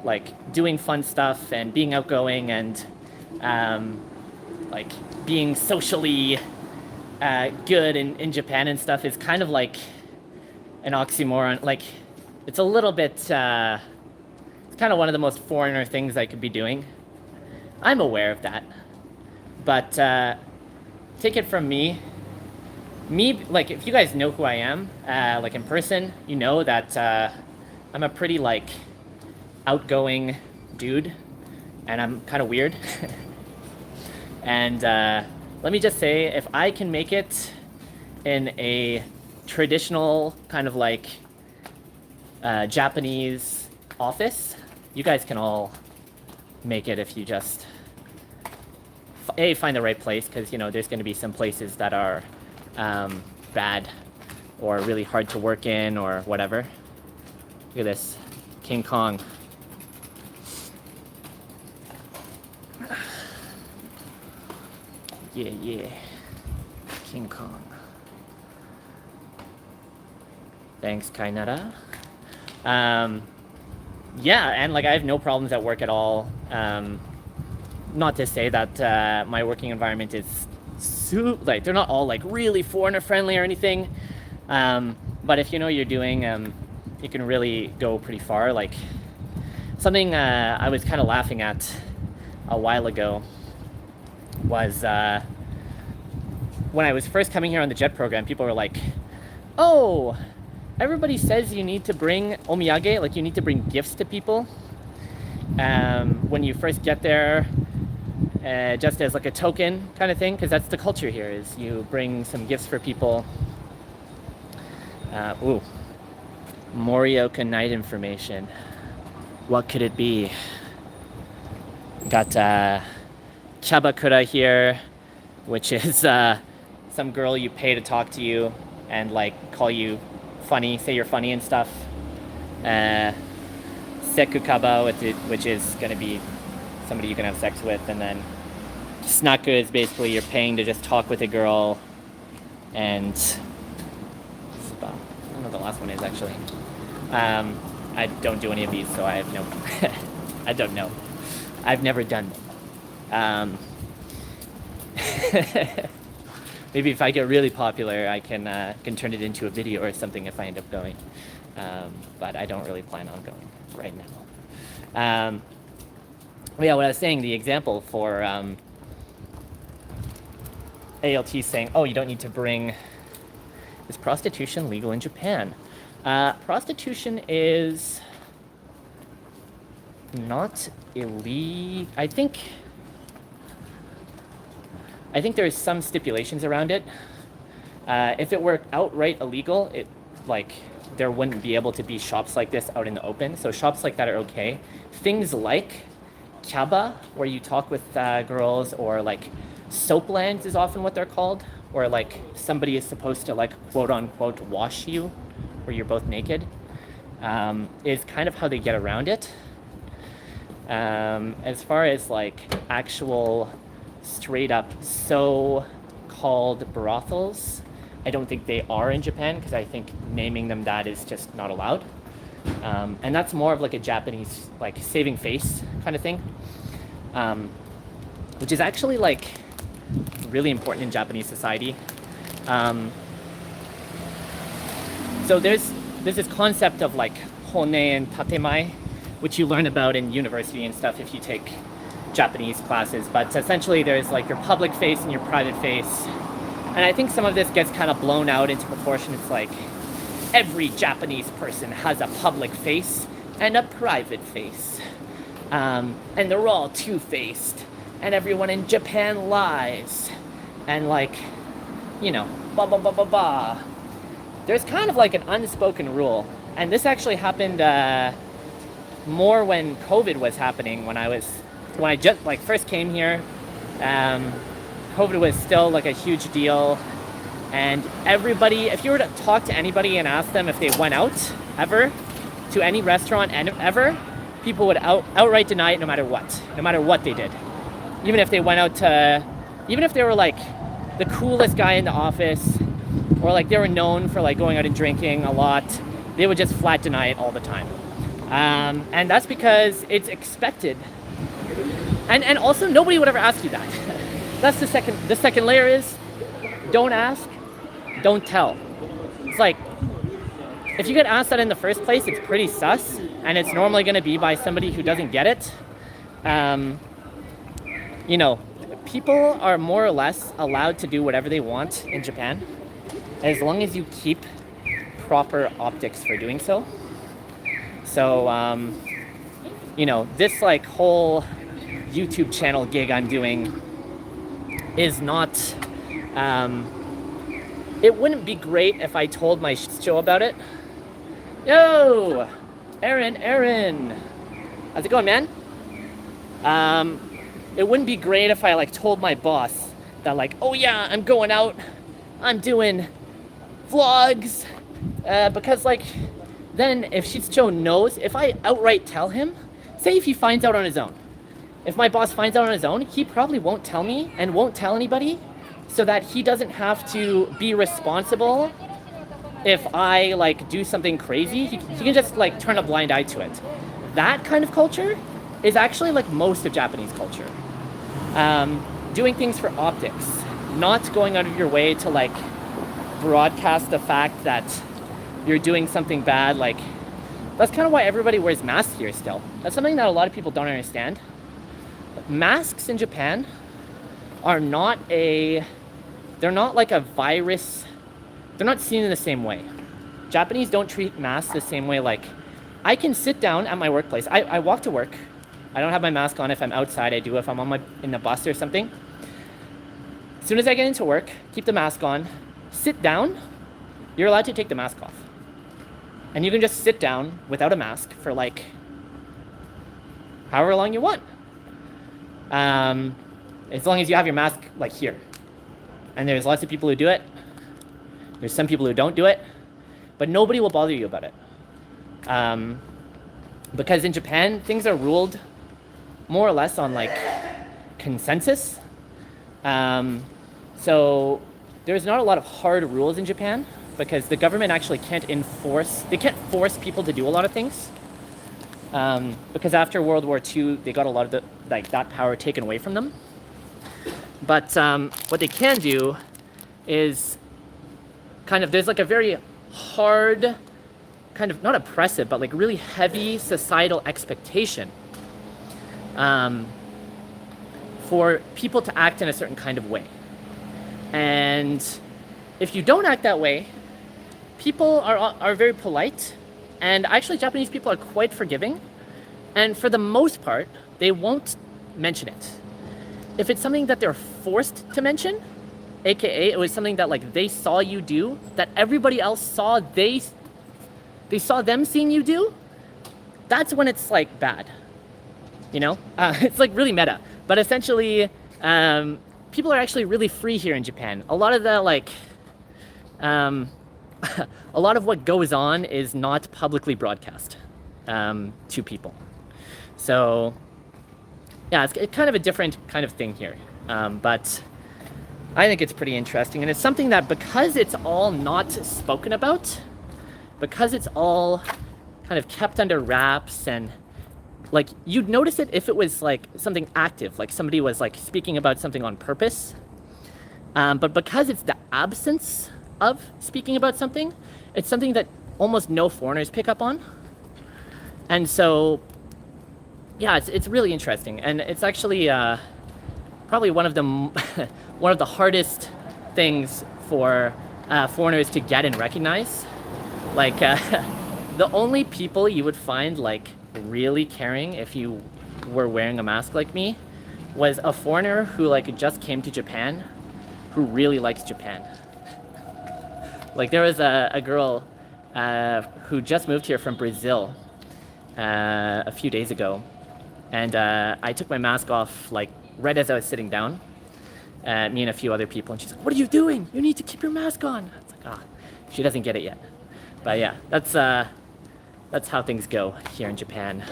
Speaker 1: like doing fun stuff and being outgoing and like being socially good in Japan and stuff is kind of like an oxymoron. Like it's a little bit it's kind of one of the most foreigner things I could be doing. I'm aware of that, but take it from me, like if you guys know who I am like in person, you know that I'm a pretty like outgoing dude and I'm kind of weird. And let me just say, if I can make it in a traditional kind of like Japanese office, you guys can all make it if you just find the right place, because you know there's going to be some places that are bad or really hard to work in or whatever. Look at this, King Kong. Yeah, King Kong. Thanks, Kainara. Yeah, and like I have no problems at work at all. Not to say that my working environment is like they're not all like really foreigner friendly or anything. But if you know what you're doing, you can really go pretty far. Like something I was kind of laughing at a while ago was when I was first coming here on the JET program, people were like, oh, everybody says you need to bring omiyage, like you need to bring gifts to people when you first get there, just as like a token kind of thing, because that's the culture here, is you bring some gifts for people. Ooh, Morioka night information. What could it be? Got Chabakura here, which is some girl you pay to talk to you and like call you funny, say you're funny and stuff. Sekukaba, which is going to be somebody you can have sex with, and then Snaku is basically you're paying to just talk with a girl, and I don't know what the last one is actually. I don't do any of these, so I have no I don't know. I've never done them. Maybe if I get really popular, I can turn it into a video or something if I end up going. But I don't really plan on going right now. Yeah, what I was saying, the example for ALT saying, oh, you don't need to bring... Is prostitution legal in Japan? Prostitution is not illegal. I think there's some stipulations around it. If it were outright illegal, there wouldn't be able to be shops like this out in the open. So shops like that are okay. Things like kyaba, where you talk with girls, or like soaplands is often what they're called, where like somebody is supposed to like quote unquote wash you, where you're both naked, is kind of how they get around it. As far as like actual straight up so-called brothels, I don't think they are in Japan, because I think naming them that is just not allowed. And that's more of like a Japanese like saving face kind of thing, which is actually like really important in Japanese society. So there's this concept of like hone and tatemai, which you learn about in university and stuff if you take Japanese classes. But essentially there's like your public face and your private face. And I think some of this gets kind of blown out into proportion. It's like every Japanese person has a public face and a private face. And they're all two-faced. And everyone in Japan lies. And like, you know, blah, blah, blah, blah, blah. There's kind of like an unspoken rule. And this actually happened more when COVID was happening, when I just like first came here. COVID was still like a huge deal, and everybody, if you were to talk to anybody and ask them if they went out ever, to any restaurant and ever, people would outright deny it no matter what they did. Even if they went out to, even if they were like the coolest guy in the office, or like they were known for like going out and drinking a lot, they would just flat deny it all the time. And that's because it's expected. And also nobody would ever ask you that. That's the second layer is don't ask, don't tell. It's like, if you get asked that in the first place, it's pretty sus, and it's normally going to be by somebody who doesn't get it. You know, people are more or less allowed to do whatever they want in Japan, as long as you keep proper optics for doing so. So, you know, this like whole YouTube channel gig I'm doing is not, it wouldn't be great if I told my show about it. Yo, Aaron, how's it going, man? It wouldn't be great if I like told my boss that like, oh yeah, I'm going out, I'm doing vlogs, because like, then if Shizucho knows, if I outright tell him, say if he finds out on his own, if my boss finds out on his own, he probably won't tell me and won't tell anybody, so that he doesn't have to be responsible if I like do something crazy. He can just like turn a blind eye to it. That kind of culture is actually like most of Japanese culture. Doing things for optics, not going out of your way to like broadcast the fact that you're doing something bad. Like, that's kind of why everybody wears masks here still. That's something that a lot of people don't understand. Masks in Japan are not they're not like a virus. They're not seen in the same way. Japanese don't treat masks the same way. Like, I can sit down at my workplace. I walk to work. I don't have my mask on if I'm outside. I do if I'm in the bus or something. As soon as I get into work, keep the mask on, sit down, you're allowed to take the mask off. And you can just sit down without a mask for like however long you want. As long as you have your mask like here. And there's lots of people who do it. There's some people who don't do it, but nobody will bother you about it. Because in Japan, things are ruled more or less on like consensus. So there's not a lot of hard rules in Japan because the government actually can't force people to do a lot of things. Because after World War II, they got a lot of that power taken away from them. But what they can do is there's like a very hard, kind of not oppressive, but like really heavy societal expectation for people to act in a certain kind of way. And if you don't act that way, people are very polite, and actually Japanese people are quite forgiving, and for the most part, they won't mention it. If it's something that they're forced to mention, aka it was something that like they saw you do, that everybody else saw they saw them seeing you do, that's when it's like bad, you know? It's like really meta, but essentially people are actually really free here in Japan. A lot of the like a lot of what goes on is not publicly broadcast to people. So yeah, it's kind of a different kind of thing here, but I think it's pretty interesting, and it's something that because it's all not spoken about, because it's all kind of kept under wraps, and like you'd notice it if it was like something active, like somebody was like speaking about something on purpose, but because it's the absence of speaking about something, it's something that almost no foreigners pick up on. And so yeah, it's really interesting, and it's actually probably one of the hardest things for foreigners to get and recognize. Like the only people you would find like really caring if you were wearing a mask like me was a foreigner who like just came to Japan, who really likes Japan. Like there was a girl who just moved here from Brazil a few days ago, and I took my mask off like right as I was sitting down, me and a few other people, and she's like, "What are you doing? You need to keep your mask on." It's like, she doesn't get it yet. But yeah, that's that's how things go here in Japan.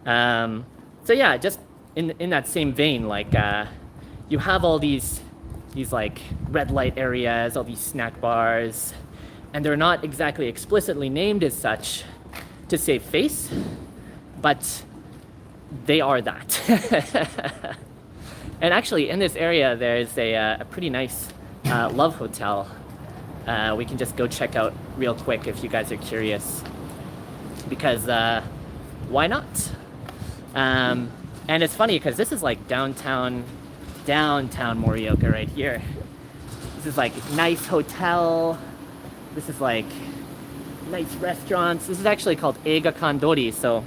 Speaker 1: So yeah, just in that same vein, like you have all these like red light areas, all these snack bars, and they're not exactly explicitly named as such to save face, but they are that. And actually, in this area, there's a pretty nice love hotel. We can just go check out real quick if you guys are curious, because why not? And it's funny because this is like downtown Morioka right here. This is like nice hotel. This is like nice restaurants. This is actually called Eiga Kandori, so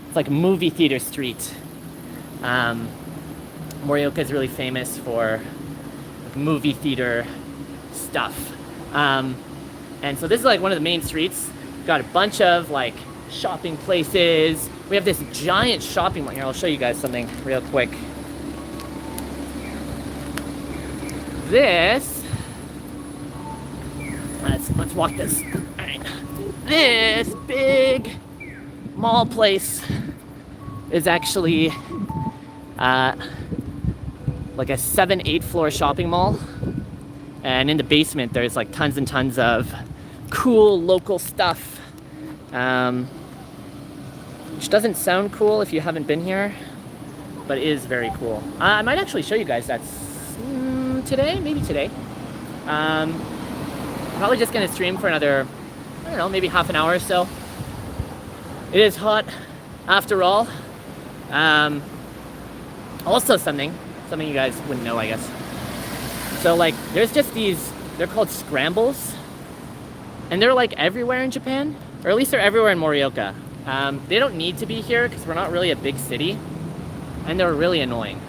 Speaker 1: it's like movie theater street. Morioka is really famous for movie theater stuff. And so this is like one of the main streets. Got a bunch of like shopping places. We have this giant shopping mall here. I'll show you guys something real quick. This, let's walk this. All right. This big mall place is actually like a 7-8 floor shopping mall, and in the basement there's like tons and tons of cool local stuff, which doesn't sound cool if you haven't been here, but is very cool. I might actually show you guys that today, maybe today. Probably just gonna stream for another, I don't know, maybe half an hour or so. It is hot after all. Also something you guys wouldn't know, I guess. So like, there's just these, they're called scrambles, and they're like everywhere in Japan, or at least they're everywhere in Morioka. They don't need to be here because we're not really a big city, and they're really annoying.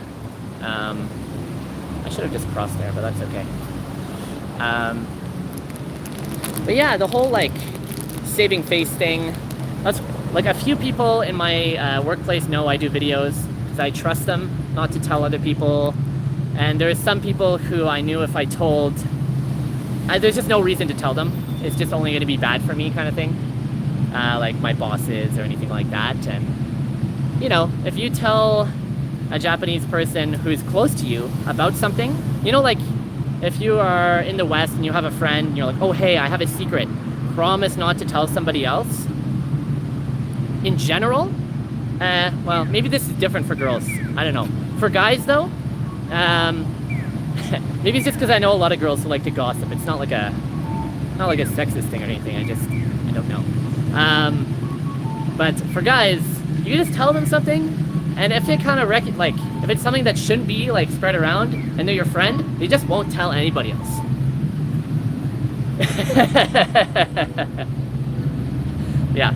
Speaker 1: I should have just crossed there, but that's okay. But yeah, the whole like saving face thing, that's like a few people in my workplace know I do videos because I trust them not to tell other people. And there's some people who I knew if I told, there's just no reason to tell them. It's just only going to be bad for me kind of thing. Like my bosses or anything like that. And, you know, if you tell a Japanese person who's close to you about something, you know, like if you are in the West and you have a friend and you're like, oh, hey, I have a secret. Promise not to tell somebody else. In general, well, maybe this is different for girls. I don't know. For guys, though, maybe it's just because I know a lot of girls who like to gossip. It's not like a sexist thing or anything. I don't know. But for guys, you can just tell them something, and if they kind of like, if it's something that shouldn't be like spread around, and they're your friend, they just won't tell anybody else. Yeah.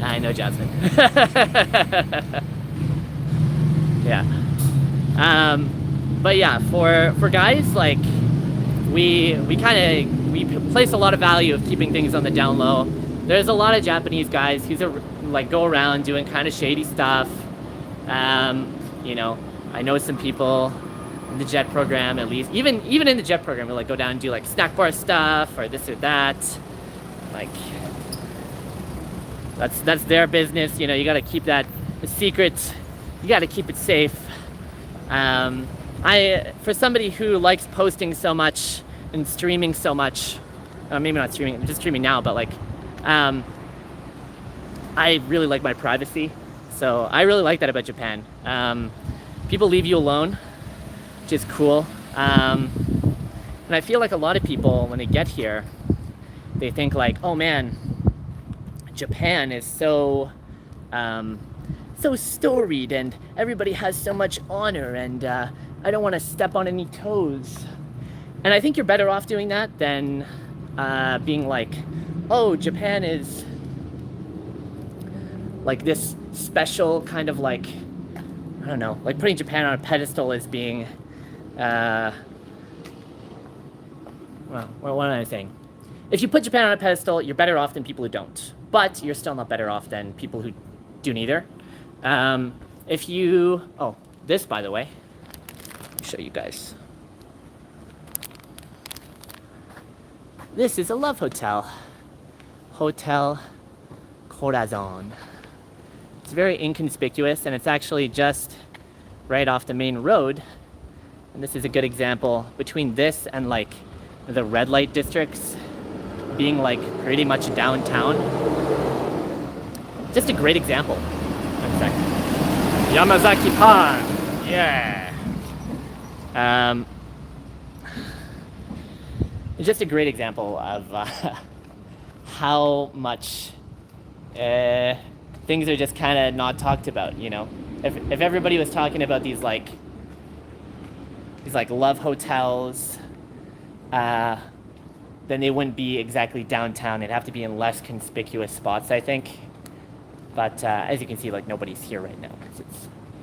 Speaker 1: I know, Jasmine. Yeah. But yeah, for guys, like we place a lot of value of keeping things on the down low. There's a lot of Japanese guys who like go around doing kind of shady stuff. You know, I know some people in the JET program, at least, even in the JET program, we like go down and do like snack bar stuff or this or that. Like, that's their business. You know, you got to keep that a secret. You got to keep it safe. For somebody who likes posting so much and streaming so much, maybe not streaming, I'm just streaming now, but like, I really like my privacy. So I really like that about Japan. People leave you alone, which is cool. And I feel like a lot of people, when they get here, they think like, oh man, Japan is so storied and everybody has so much honor, and I don't want to step on any toes. And I think you're better off doing that than being like, oh, Japan is like this special kind of like, I don't know, like putting Japan on a pedestal as being, well, what am I saying? If you put Japan on a pedestal, you're better off than people who don't. But you're still not better off than people who do neither. If you, oh, this, by the way, let me show you guys. This is a love hotel. Hotel Corazon. It's very inconspicuous, and it's actually just right off the main road. And this is a good example between this and like the red light districts being like pretty much downtown. Just a great example. One second. Yamazaki Pan. Yeah. It's just a great example of how much things are just kind of not talked about, you know. If everybody was talking about these like love hotels, then they wouldn't be exactly downtown. They'd have to be in less conspicuous spots, I think. But as you can see, like nobody's here right now.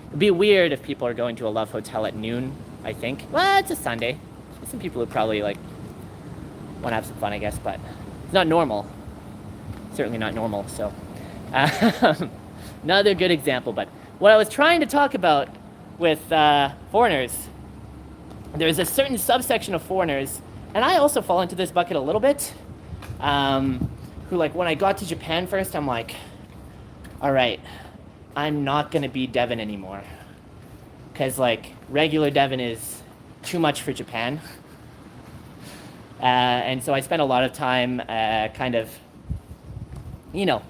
Speaker 1: It'd be weird if people are going to a love hotel at noon, I think. Well, it's a Sunday. There's some people who probably like want to have some fun, I guess, but it's not normal. Certainly not normal, so. Another good example, but what I was trying to talk about with foreigners, there's a certain subsection of foreigners, and I also fall into this bucket a little bit, who like when I got to Japan first, I'm like, all right, I'm not gonna be Devin anymore. Cause like regular Devin is too much for Japan. And so I spent a lot of time kind of, you know,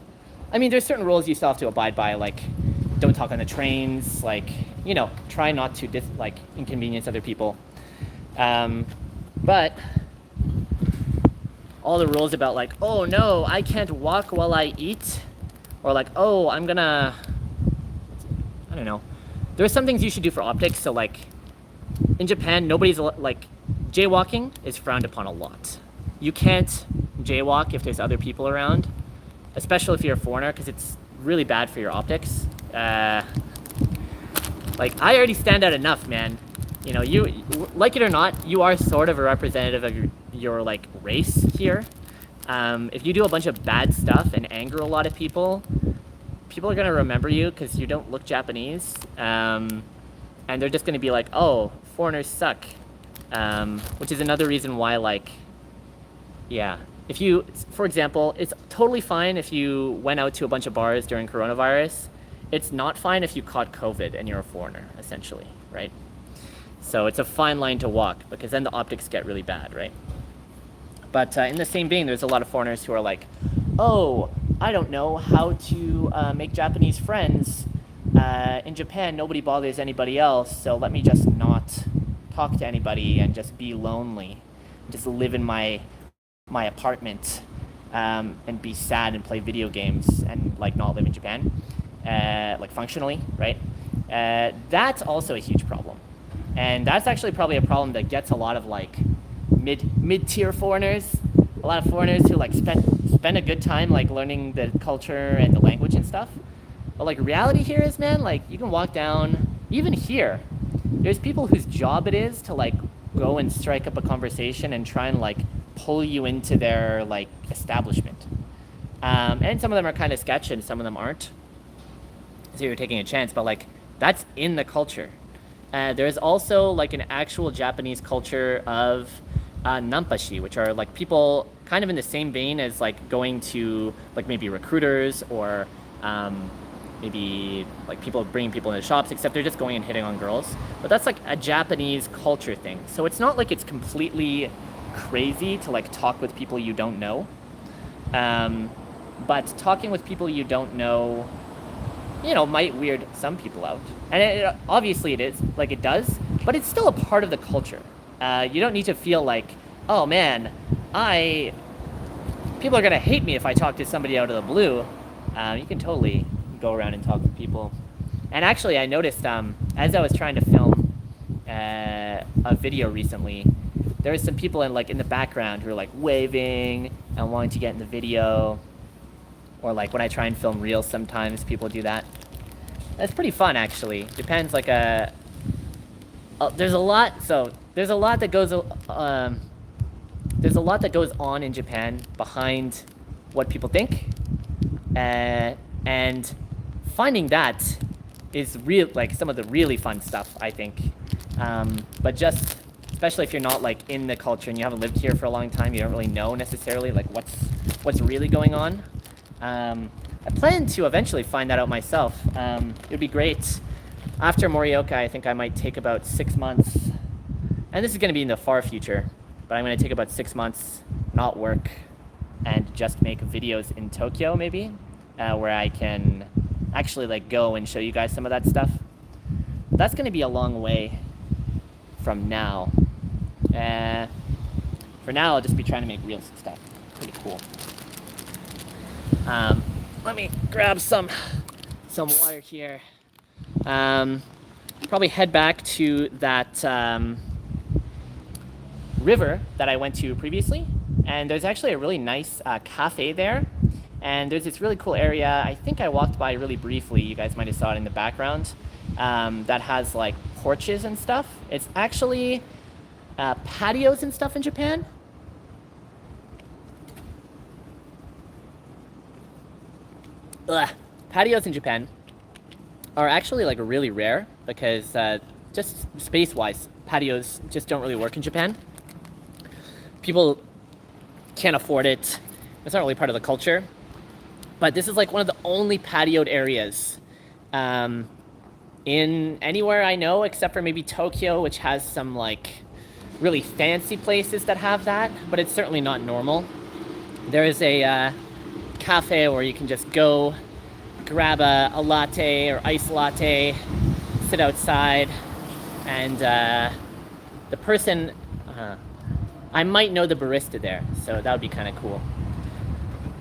Speaker 1: I mean, there's certain rules you still have to abide by, like don't talk on the trains, like, you know, try not to inconvenience other people. But all the rules about like, oh no, I can't walk while I eat, or like, oh, I don't know. There's some things you should do for optics. So like in Japan, nobody's like, jaywalking is frowned upon a lot. You can't jaywalk if there's other people around, especially if you're a foreigner, because it's really bad for your optics. Like I already stand out enough, man. You know, you like it or not, you are sort of a representative of your like race here. If you do a bunch of bad stuff and anger a lot of people, people are gonna remember you because you don't look Japanese, and they're just gonna be like, oh, foreigners suck, which is another reason why, like, yeah, if you, for example, it's totally fine if you went out to a bunch of bars during coronavirus. It's not fine if you caught COVID and you're a foreigner, essentially, right? So it's a fine line to walk, because then the optics get really bad, right? But in the same vein, there's a lot of foreigners who are like, oh, I don't know how to make Japanese friends. In Japan, nobody bothers anybody else, so let me just not talk to anybody and just be lonely. Just live in my apartment and be sad and play video games and like not live in Japan, like functionally, right? That's also a huge problem. And that's actually probably a problem that gets a lot of like mid-tier foreigners, a lot of foreigners who like spend a good time like learning the culture and the language and stuff. But like reality here is, man, like you can walk down, even here, there's people whose job it is to like go and strike up a conversation and try and like pull you into their like establishment. And some of them are kind of sketch and some of them aren't. So you're taking a chance, but like that's in the culture. There's also like an actual Japanese culture of nampashi, which are like people kind of in the same vein as like going to like maybe recruiters or maybe like people bringing people into shops, except they're just going and hitting on girls. But that's like a Japanese culture thing. So it's not like it's completely crazy to like talk with people you don't know. But talking with people you don't know, you know, might weird some people out. And obviously it is, like it does, but it's still a part of the culture. You don't need to feel like, oh man, people are gonna hate me if I talk to somebody out of the blue. You can totally go around and talk to people. And actually I noticed, as I was trying to film a video recently, there was some people in the background who are like waving and wanting to get in the video. Or like when I try and film reels, sometimes people do that. That's pretty fun, actually. Japan's like there's a lot that goes on in Japan behind what people think, and finding that is real, like some of the really fun stuff, I think. But just especially if you're not like in the culture and you haven't lived here for a long time. You don't really know necessarily like what's really going on. I plan to eventually find that out myself. It would be great. After Morioka, I think I might take about 6 months, and this is going to be in the far future, but I'm going to take about 6 months, not work, and just make videos in Tokyo maybe, where I can actually like go and show you guys some of that stuff. That's going to be a long way from now. For now, I'll just be trying to make real stuff. Pretty cool. Let me grab some water here. Probably head back to that river that I went to previously. And there's actually a really nice cafe there. And there's this really cool area. I think I walked by really briefly. You guys might have saw it in the background. That has like porches and stuff. It's actually patios and stuff in Japan. Patios in Japan are actually like really rare because just space-wise, patios just don't really work in Japan. People can't afford it. It's not really part of the culture. But this is like one of the only patioed areas in anywhere I know, except for maybe Tokyo, which has some like really fancy places that have that, but it's certainly not normal. There is a cafe where you can just go grab a latte or iced latte, sit outside, and the person, I might know the barista there, so that would be kind of cool.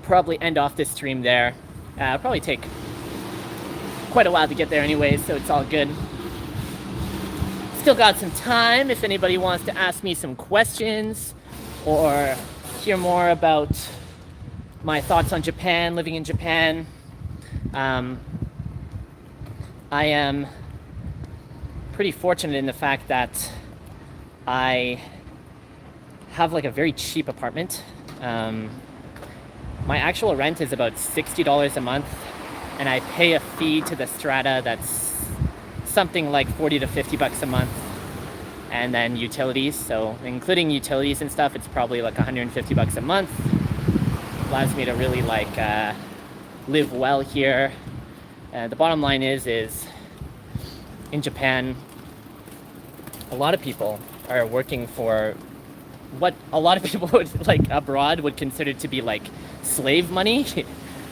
Speaker 1: Probably end off this stream there. Probably take quite a while to get there anyways, so it's all good. Still got some time if anybody wants to ask me some questions or hear more about my thoughts on Japan, living in Japan. I am pretty fortunate in the fact that I have like a very cheap apartment. My actual rent is about $60 a month, and I pay a fee to the strata that's something like 40 to 50 bucks a month, and then utilities. So including utilities and stuff, it's probably like 150 bucks a month. Allows me to really like live well here. The bottom line is in Japan, a lot of people are working for what a lot of people would like abroad would consider to be like slave money.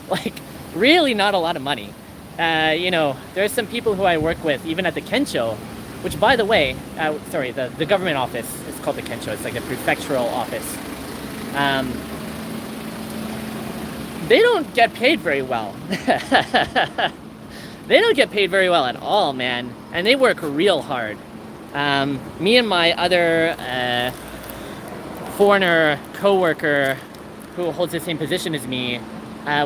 Speaker 1: Like really not a lot of money. You know, there's some people who I work with even at the Kensho, which by the way, sorry, the government office is called the Kensho. It's like the prefectural office. They don't get paid very well. They don't get paid very well at all, man. And they work real hard. Me and my other foreigner co-worker who holds the same position as me,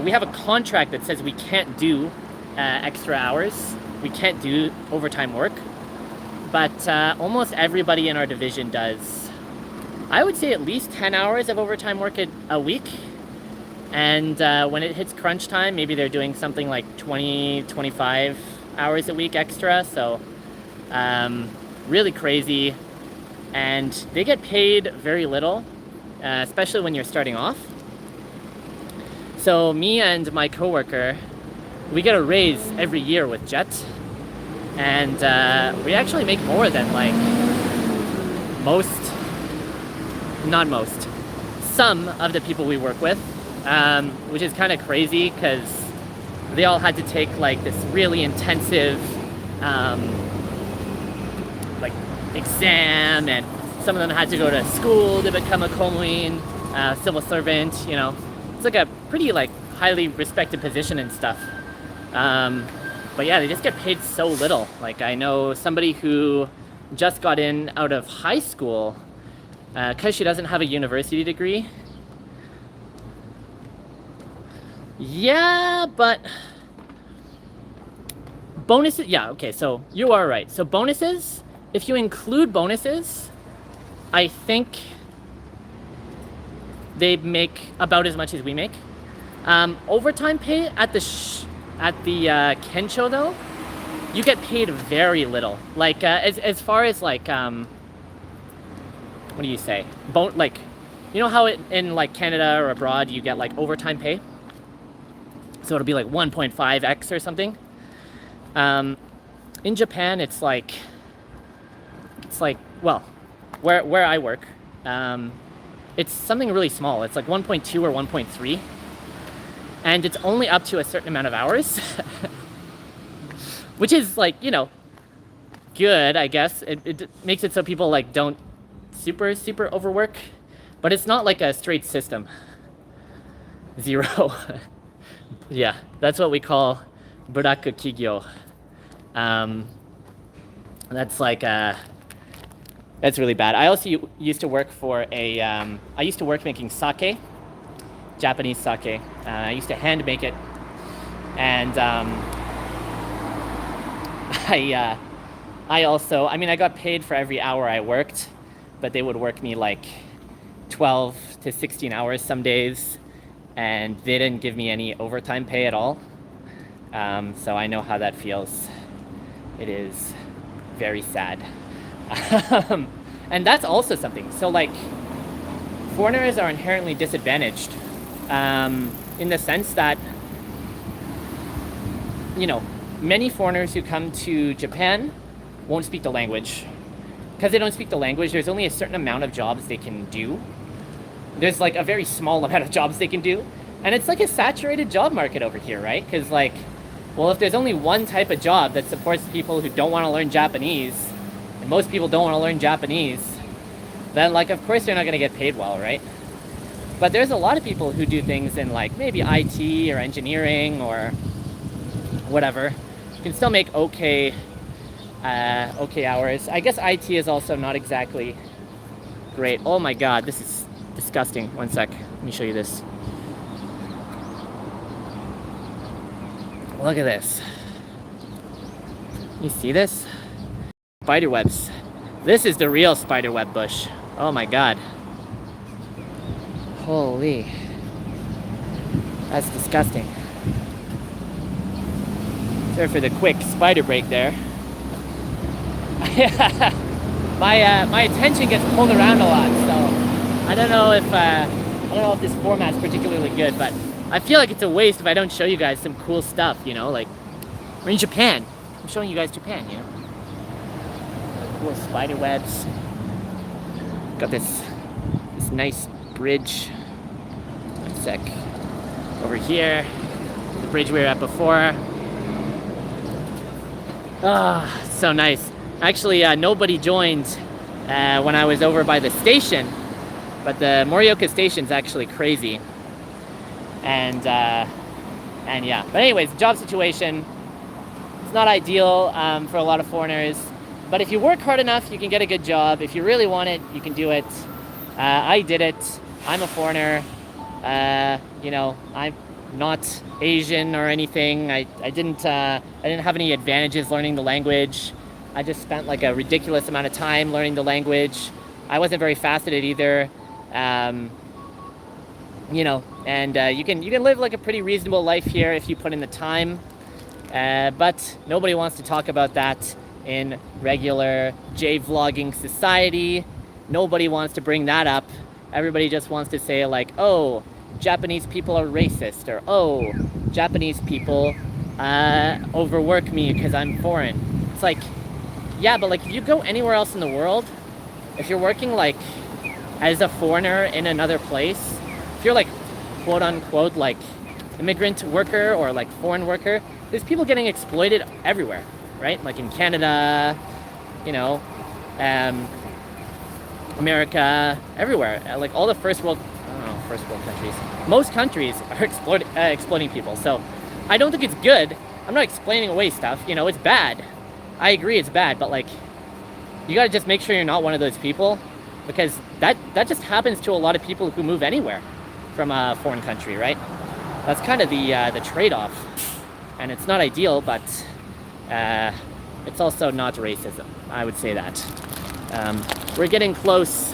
Speaker 1: we have a contract that says we can't do extra hours. We can't do overtime work. But almost everybody in our division does, I would say, at least 10 hours of overtime work a week. And when it hits crunch time, maybe they're doing something like 20, 25 hours a week extra. So really crazy. And they get paid very little, especially when you're starting off. So me and my coworker, we get a raise every year with Jet. And we actually make more than like some of the people we work with. Which is kind of crazy because they all had to take like this really intensive like exam, and some of them had to go to school to become a komuin, civil servant. You know, it's like a pretty like highly respected position and stuff. But yeah, they just get paid so little. Like I know somebody who just got in out of high school because she doesn't have a university degree. Yeah, but bonuses, yeah, okay, so you are right. So bonuses, if you include bonuses, I think they make about as much as we make. Overtime pay at the Kensho though, you get paid very little. Like as far as like what do you say? Like, you know how in like Canada or abroad you get like overtime pay? So it'll be like 1.5x or something. In Japan, it's like well, where I work, it's something really small. It's like 1.2 or 1.3, and it's only up to a certain amount of hours, which is like, you know, good, I guess. It makes it so people like don't super overwork, but it's not like a straight system. 0. Yeah, that's what we call buraku kigyo. That's like that's really bad. I also used to work for a I used to work making sake, Japanese sake. I used to hand make it, and I also, I mean, I got paid for every hour I worked, but they would work me like 12 to 16 hours some days, and they didn't give me any overtime pay at all. So I know how that feels. It is very sad. And that's also something. So like, foreigners are inherently disadvantaged in the sense that, you know, many foreigners who come to Japan won't speak the language. Because they don't speak the language, there's only a certain amount of jobs they can do. There's like a very small amount of jobs they can do. And it's like a saturated job market over here, right? Because like, well, if there's only one type of job that supports people who don't want to learn Japanese, and most people don't want to learn Japanese, then like, of course they're not going to get paid well, right? But there's a lot of people who do things in like maybe IT or engineering or whatever. You can still make okay hours. I guess IT is also not exactly great. Oh my god, this is disgusting. One sec, let me show you this. Look at this. You see this? Spider webs. This is the real spider web bush. Oh my god. Holy. That's disgusting. Sorry for the quick spider break there. My attention gets pulled around a lot, so I don't know if this format's particularly good, but I feel like it's a waste if I don't show you guys some cool stuff, you know, like we're in Japan. I'm showing you guys Japan, you know. Cool spider webs. Got this nice bridge. One sec. Over here, the bridge we were at before. Ah, so nice. Actually, nobody joined when I was over by the station, but the Morioka station's actually crazy. And yeah. But anyways, job situation, it's not ideal for a lot of foreigners. But if you work hard enough, you can get a good job. If you really want it, you can do it. I did it. I'm a foreigner. You know, I'm not Asian or anything. I didn't have any advantages learning the language. I just spent like a ridiculous amount of time learning the language. I wasn't very fast at it either. You know, and you can live like a pretty reasonable life here if you put in the time. But nobody wants to talk about that in regular J-vlogging society. Nobody wants to bring that up. Everybody just wants to say like, oh, Japanese people are racist, or oh, Japanese people overwork me because I'm foreign. It's like, yeah, but like if you go anywhere else in the world, if you're working like as a foreigner in another place, if you're like quote unquote like immigrant worker or like foreign worker, there's people getting exploited everywhere, right? Like in Canada, you know, America, everywhere. Like all the first world countries. Most countries are exploiting people. So I don't think it's good. I'm not explaining away stuff. You know, it's bad. I agree it's bad, but like, you gotta just make sure you're not one of those people, because that just happens to a lot of people who move anywhere from a foreign country, right? That's kind of the trade-off, and it's not ideal, but it's also not racism. I would say that. We're getting close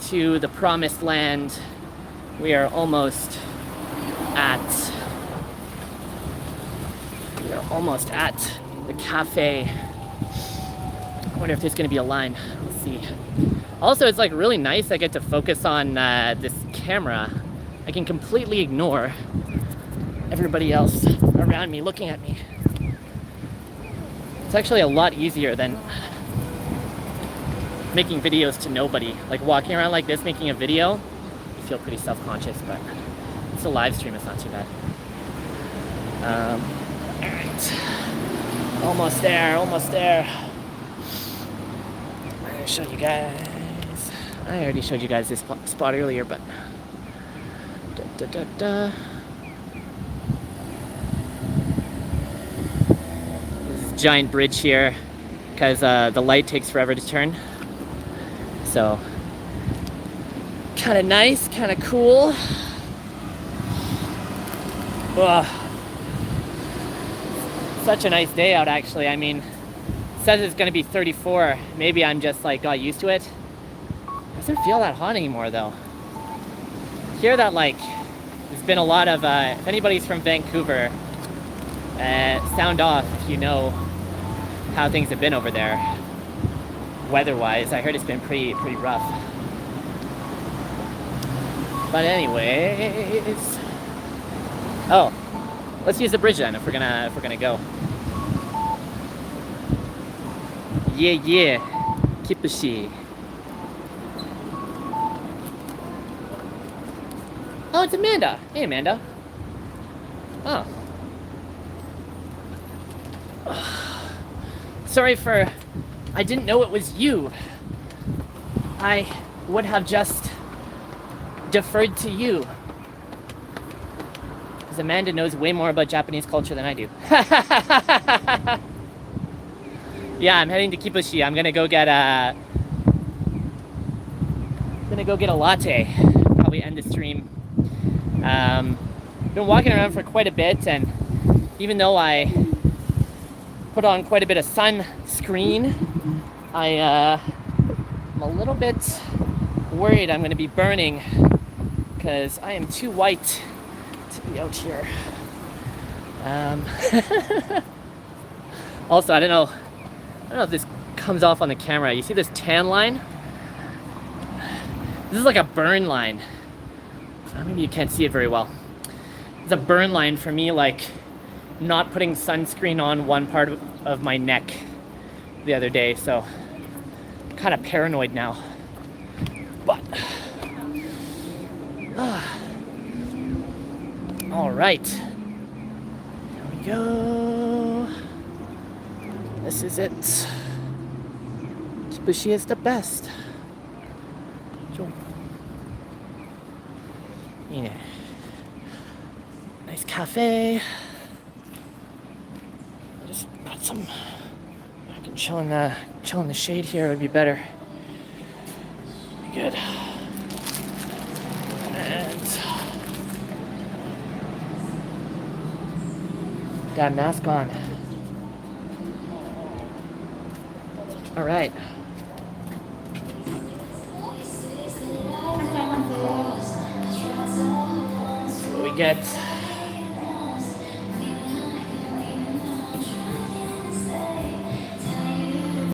Speaker 1: to the promised land. We are almost at the cafe. I wonder if there's going to be a line. Let's see. Also, it's like really nice. I get to focus on this camera. I can completely ignore everybody else around me looking at me. It's actually a lot easier than making videos to nobody. Like walking around like this, making a video, you feel pretty self-conscious, but it's a live stream, it's not too bad. All right. Almost there, almost there. I'm gonna show you guys. I already showed you guys this spot earlier, but This giant bridge here because the light takes forever to turn. So kind of nice, kind of cool. Ugh. Such a nice day out, actually. I mean, it says it's gonna be 34. Maybe I'm just like got used to it. Doesn't feel that hot anymore though. Hear that like there's been a lot of if anybody's from Vancouver, sound off if you know how things have been over there weather-wise. I heard it's been pretty rough. But anyways, oh, let's use the bridge then if we're gonna go. Yeah, Kipushi. Oh, it's Amanda. Hey, Amanda. Oh. Sorry for... I didn't know it was you. I would have just deferred to you. Because Amanda knows way more about Japanese culture than I do. Yeah, I'm heading to Kipushi. I'm gonna go get a latte. Probably end the stream. Been walking around for quite a bit, and even though I put on quite a bit of sunscreen, I'm a little bit worried I'm going to be burning because I am too white to be out here. Also, I don't know if this comes off on the camera. You see this tan line? This is like a burn line. Maybe you can't see it very well. It's a burn line for me, like not putting sunscreen on one part of my neck the other day, so I'm kind of paranoid now. But all right, here we go. This is it. Kipushi is the best. Yeah. Nice cafe. Just got some. I can chill in the shade here. Would be better. Be good. And got a mask on. All right. We get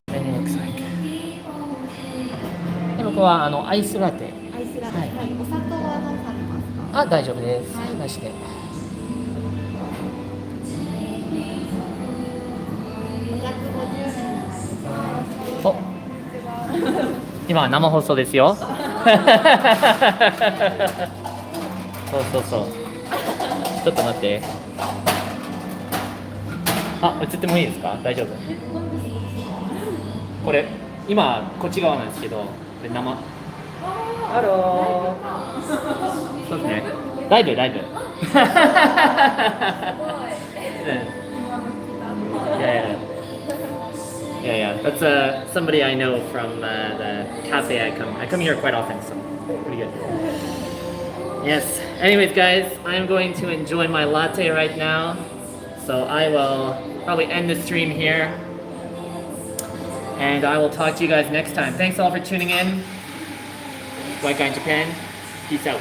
Speaker 1: menu looks like. で僕はアイスラテ。アイスラテ。はい。お砂糖はどうされますか？あ、大丈夫です。はい。なしで。お。今生放送ですよ。そう。ちょっと待って。あ、映ってもいいですか？大丈夫。これ今こっち側なんですけど、これ生。ハロー。そうですね。ライブ。Yeah. That's somebody I know from the cafe I come here quite often, so pretty good. Yes. Anyways, guys, I'm going to enjoy my latte right now, so I will probably end the stream here, and I will talk to you guys next time. Thanks all for tuning in. White Guy in Japan. Peace out.